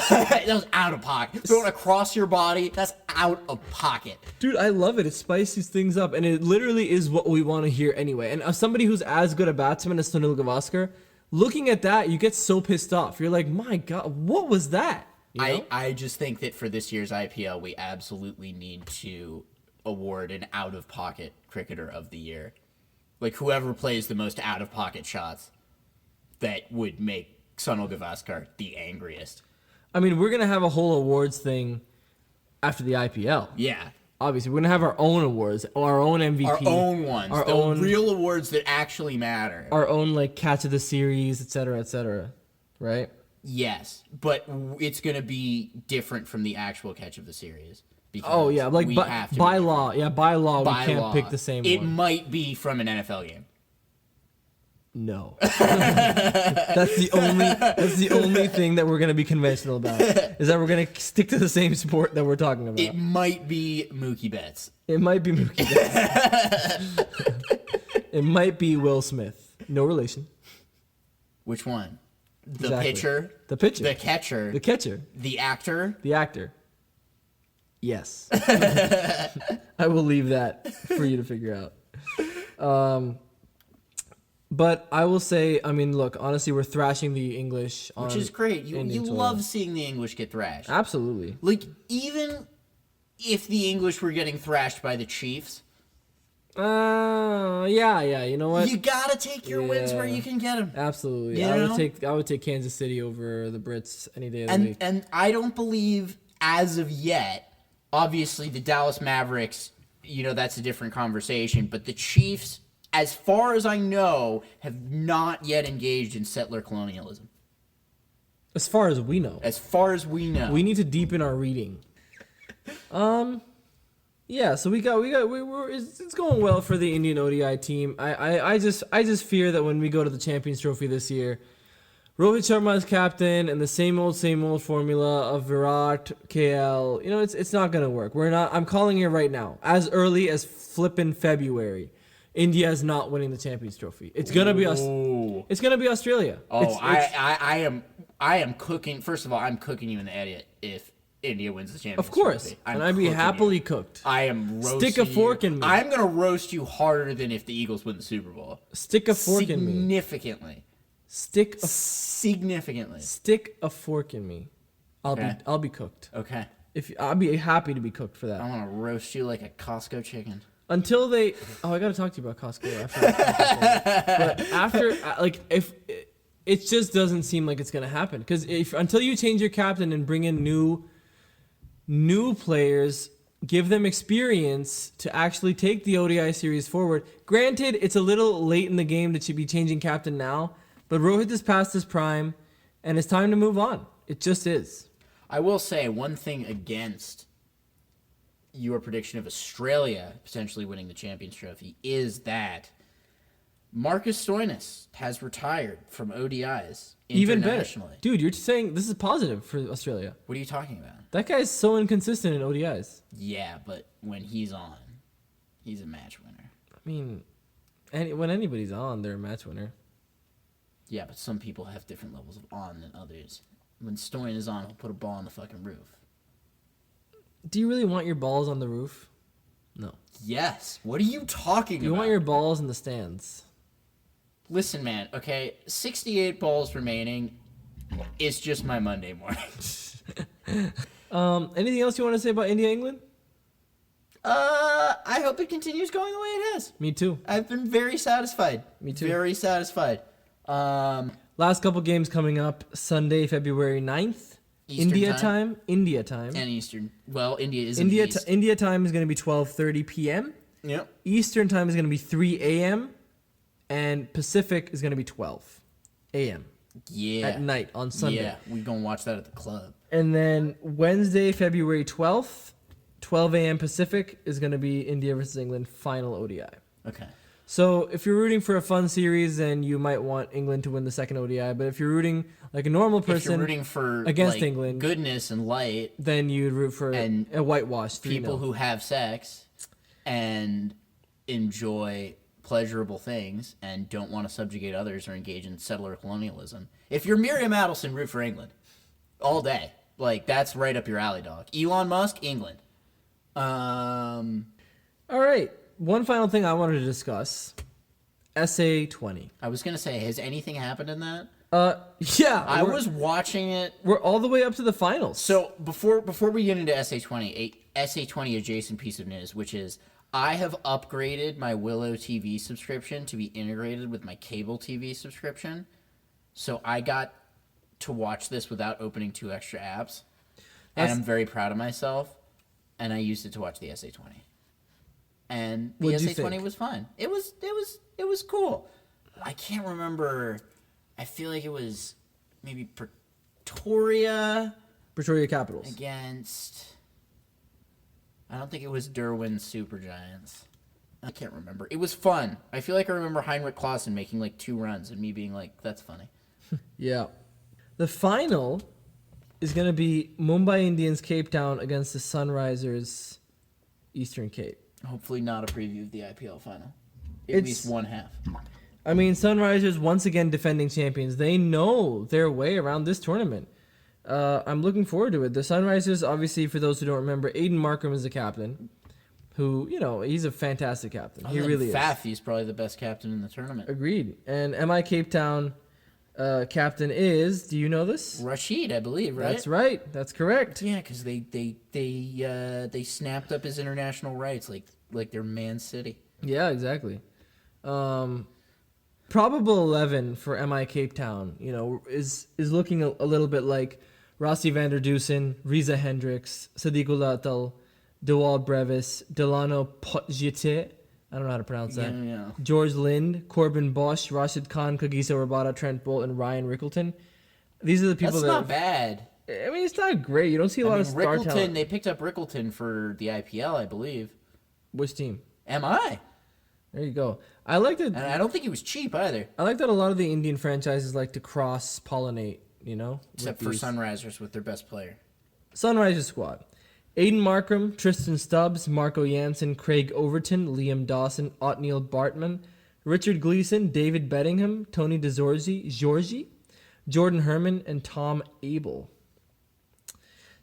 That was out of pocket. Throwing across your body, that's out of pocket. Dude, I love it. It spices things up, and it literally is what we want to hear anyway. And as somebody who's as good a batsman as Sunil Gavaskar, looking at that, you get so pissed off. You're like, my God, what was that? I just think that for this year's IPL, we absolutely need to award an out-of-pocket cricketer of the year. Whoever plays the most out-of-pocket shots, that would make Sunil Gavaskar the angriest. I mean, we're going to have a whole awards thing after the IPL. Yeah. Obviously, we're going to have our own awards, our own MVP. Our own ones. Our the own real awards that actually matter. Our own, catch of the series, et cetera, right? Yes, but it's going to be different from the actual catch of the series. Oh, yeah, by law. Yeah, by law, we can't pick the same one. It might be from an NFL game. No. That's the only thing that we're gonna be conventional about. Is that we're gonna stick to the same sport that we're talking about. It might be Mookie Betts. It might be Mookie Betts. It might be Will Smith. No relation. Which one? The Exactly. pitcher? The pitcher. The catcher? The catcher. The actor? The actor. Yes. I will leave that for you to figure out. But I will say, I mean, look, honestly, we're thrashing the English, Which is great. You Indian soil. love seeing the English get thrashed. Absolutely. Like, even if the English were getting thrashed by the Chiefs, yeah. You know what? you gotta take your wins where you can get them. Absolutely. You I know? would take Kansas City over the Brits any day of the week. And I don't believe, as of yet, obviously the Dallas Mavericks, that's a different conversation, but the Chiefs, as far as I know, have not yet engaged in settler colonialism. As far as we know. As far as we know. We need to deepen our reading. Yeah, so it's going well for the Indian ODI team. I just fear that when we go to the Champions Trophy this year, Rohit Sharma is captain, and the same old formula of Virat, KL. It's not gonna work. I'm calling it right now. As early as flippin' February, India is not winning the Champions Trophy. It's gonna be It's gonna be Australia. Oh, I am cooking. First of all, I'm cooking you in the idiot if India wins the Champions Of course, Trophy. and I'd be happily cooked. I am roasting Stick a fork in me. I'm gonna roast you harder than if the Eagles win the Super Bowl. Stick a fork in me. Significantly. Significantly. Stick a fork in me. I'll be cooked. Okay. I'll be happy to be cooked for that. I want to roast you like a Costco chicken. Until they, I gotta talk to you about Costco after. But if it just doesn't seem like it's gonna happen, because until you change your captain and bring in new players, give them experience to actually take the ODI series forward. Granted, it's a little late in the game to be changing captain now, but Rohit is past his prime, and it's time to move on. It just is. I will say one thing against your prediction of Australia potentially winning the Champions Trophy is that Marcus Stoinis has retired from ODIs Even better. internationally. Dude, you're saying this is positive for Australia. What are you talking about? That guy's so inconsistent in ODIs. Yeah, but when he's on, he's a match winner. I mean, when anybody's on, they're a match winner. Yeah, but some people have different levels of on than others. When Stoin is on, he'll put a ball on the fucking roof. Do you really want your balls on the roof? No. Yes. What are you talking about? You want your balls in the stands. Listen, man, okay, 68 balls remaining is just my Monday morning. Anything else you want to say about India, England? I hope it continues going the way it has. Me too. I've been very satisfied. Me too. Very satisfied. Last couple games coming up. Sunday, February 9th. Eastern India time? India time. And Eastern. Well, India is India in the East. India time is going to be 12:30 p.m. Yep. Eastern time is going to be 3 a.m. And Pacific is going to be 12 a.m. Yeah. at night on Sunday. Yeah, we gonna watch that at the club. And then Wednesday, February 12th, 12 a.m. Pacific is going to be India versus England final ODI. Okay. So if you're rooting for a fun series, then you might want England to win the second ODI. But if you're rooting like a normal person, If you're rooting for against like, England, goodness and light, then you'd root for and a whitewash 3-0. people who have sex and enjoy pleasurable things and don't want to subjugate others or engage in settler colonialism. If you're Miriam Adelson, root for England all day. Like, that's right up your alley, dog. Elon Musk, England. All right. One final thing I wanted to discuss. SA20. I was going to say, has anything happened in that? Yeah. I was watching it. We're all the way up to the finals. So before we get into SA20, a SA20 adjacent piece of news, which is I have upgraded my Willow TV subscription to be integrated with my cable TV subscription. So I got to watch this without opening 2 extra apps. And I'm very proud of myself. And I used it to watch the SA20. And the SA20 was fun. It was cool. I can't remember. I feel like it was maybe Pretoria Capitals against. I don't think it was Derwin Supergiants. I can't remember. It was fun. I feel like I remember Heinrich Klaassen making like 2 runs and me being like, "That's funny." Yeah. The final is going to be Mumbai Indians Cape Town against the Sunrisers Eastern Cape. Hopefully not a preview of the IPL final. At least one half. I mean, Sunrisers, once again, defending champions. They know their way around this tournament. I'm looking forward to it. The Sunrisers, obviously, for those who don't remember, Aiden Markram is the captain. who, he's a fantastic captain. He really is. Faf, he's probably the best captain in the tournament. Agreed. And MI Cape Town captain is, do you know this? Rashid, I believe, right? That's right. That's correct. Yeah, because they snapped up his international rights like they're Man City. Yeah, exactly. Probable 11 for MI Cape Town, is looking a little bit like Rossi van der Dusen, Riza Hendricks, Sadiq Ulatal, Dewald Brevis, Delano Potjete, I don't know how to pronounce that. Yeah. George Lind, Corbin Bosch, Rashid Khan, Kagiso Rabada, Trent Bolt, and Ryan Rickleton. These are the people That's not bad. I mean, it's not great. You don't see a lot of star talent. They picked up Rickleton for the IPL, I believe. Which team? MI. There you go. I like that. And I don't think he was cheap either. I like that a lot of the Indian franchises like to cross-pollinate, Except for Sunrisers with their best player. Sunrisers squad. Aiden Markram, Tristan Stubbs, Marco Jansen, Craig Overton, Liam Dawson, Otniel Bartman, Richard Gleason, David Bettingham, Tony Georgie, Jordan Herman, and Tom Abel.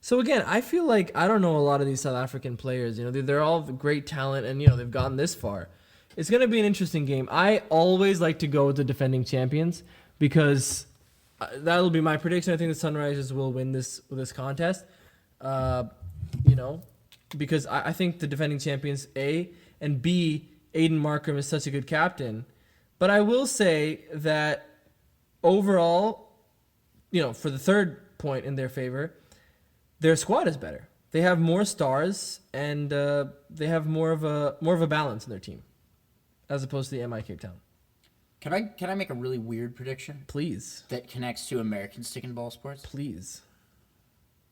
So again, I feel like I don't know a lot of these South African players. They're all great talent, and they've gotten this far. It's going to be an interesting game. I always like to go with the defending champions because that'll be my prediction. I think the Sunrisers will win this contest. Because I think the defending champions, A, and B, Aiden Markram is such a good captain. But I will say that overall, for the third point in their favor, their squad is better. They have more stars and they have more of a balance in their team, as opposed to the MI Cape Town. Can I make a really weird prediction? Please. That connects to American stick and ball sports? Please.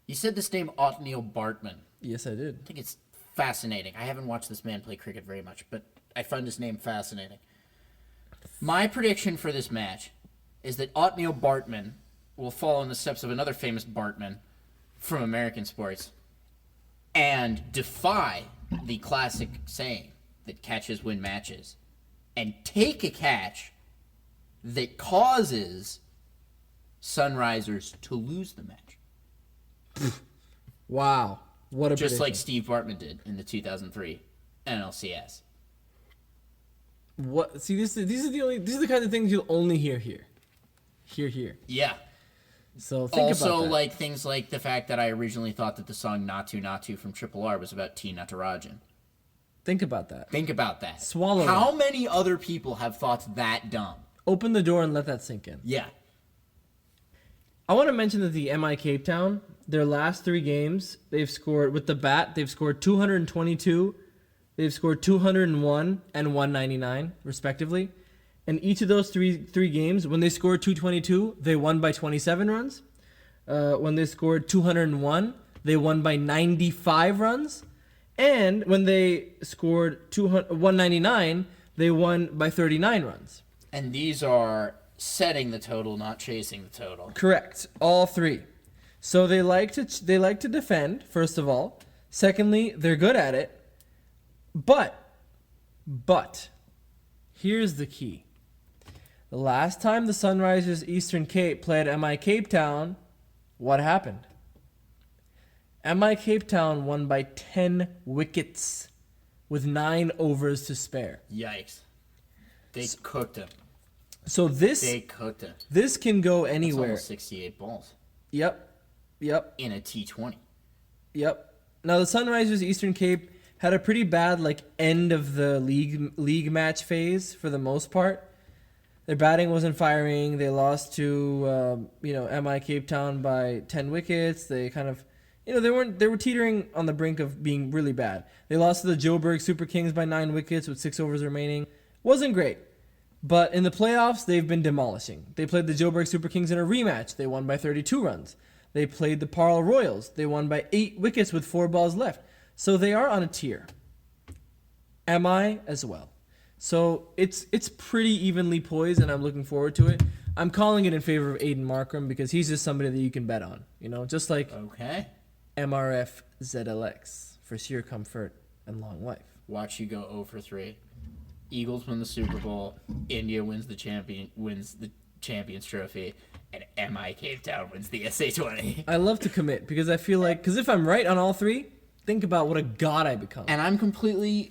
You said this name Otniel Bartman. Yes, I did. I think it's fascinating. I haven't watched this man play cricket very much, but I find his name fascinating. My prediction for this match is that Otniel Bartman will follow in the steps of another famous Bartman from American sports and defy the classic saying that catches win matches and take a catch that causes Sunrisers to lose the match. Wow. What a Just prediction. like Steve Bartman did in the 2003 NLCS. What? See, these are the kind of things you'll only hear here. Here. Yeah. So think about that. Also, like things like the fact that I originally thought that the song Natu Natu from Triple R was about T. Natarajan. Think about that. Think about that. Swallow How it. many other people have thoughts that dumb? Open the door and let that sink in. Yeah. I want to mention that the MI Cape Town, their last 3 games, they've scored, with the bat, they've scored 222, they've scored 201 and 199, respectively. And each of those three games, when they scored 222, they won by 27 runs. When they scored 201, they won by 95 runs. And when they scored 199, they won by 39 runs. And these are setting the total, not chasing the total. Correct. All 3. So they like to defend, first of all. Secondly, they're good at it. But here's the key. The last time the Sunrisers Eastern Cape played MI Cape Town, what happened? MI Cape Town won by 10 wickets with 9 overs to spare. Yikes. They cooked him. So They cooked him. this can go That's anywhere. almost 68 balls Yep. in a T20. Yep. Now the Sunrisers Eastern Cape had a pretty bad end of the league match phase for the most part. Their batting wasn't firing. They lost to MI Cape Town by 10 wickets. They kind of they were teetering on the brink of being really bad. They lost to the Joburg Super Kings by 9 wickets with 6 overs remaining. Wasn't great. But in the playoffs, they've been demolishing. They played the Joburg Super Kings in a rematch. They won by 32 runs. They played the Parle Royals. They won by 8 wickets with 4 balls left. So they are on a tier. MI as well. So it's pretty evenly poised, and I'm looking forward to it. I'm calling it in favor of Aiden Markram because he's just somebody that you can bet on. Just like Okay. MRF ZLX for sheer comfort and long life. Watch you go 0 for 3. Eagles win the Super Bowl. India wins the Champions Trophy. And MI Cape Town wins the SA20. I love to commit because I feel like, because if I'm right on all 3, think about what a god I become. And I'm completely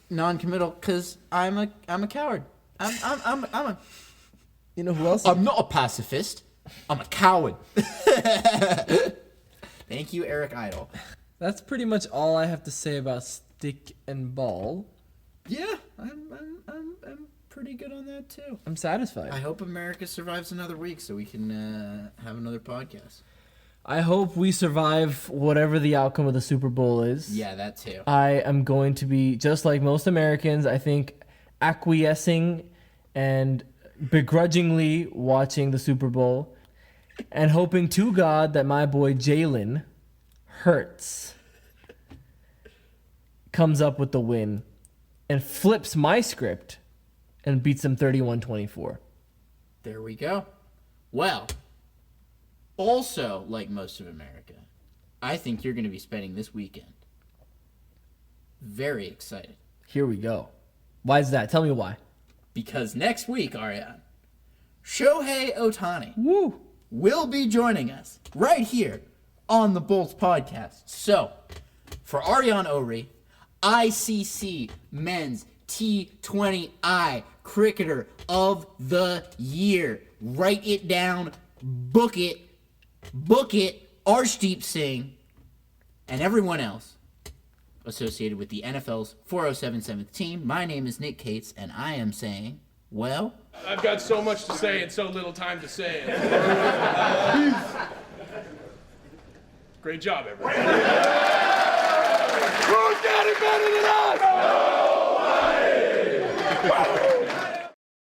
non-committal because I'm a coward. I'm a. You know who else? I'm not a pacifist. I'm a coward. Thank you, Eric Idle. That's pretty much all I have to say about stick and ball. Yeah, I'm pretty good on that too. I'm satisfied. I hope America survives another week so we can have another podcast. I hope we survive whatever the outcome of the Super Bowl is. Yeah, that too. I am going to be, just like most Americans, I think, acquiescing and begrudgingly watching the Super Bowl and hoping to God that my boy Jalen Hurts comes up with the win and flips my script and beats them 31-24. There we go. Well, also, like most of America, I think you're going to be spending this weekend very excited. Here we go. Why is that? Tell me why. Because next week, Ariane, Shohei Ohtani Woo! will be joining us right here on the Bolts podcast. So, for Ariane Ori, ICC Men's T20I Cricketer of the Year. Write it down, book it, Arshdeep Singh, and everyone else associated with the NFL's 4077th team. My name is Nick Cates, and I am saying, well... I've got so much to say and so little time to say it. Great job, everybody.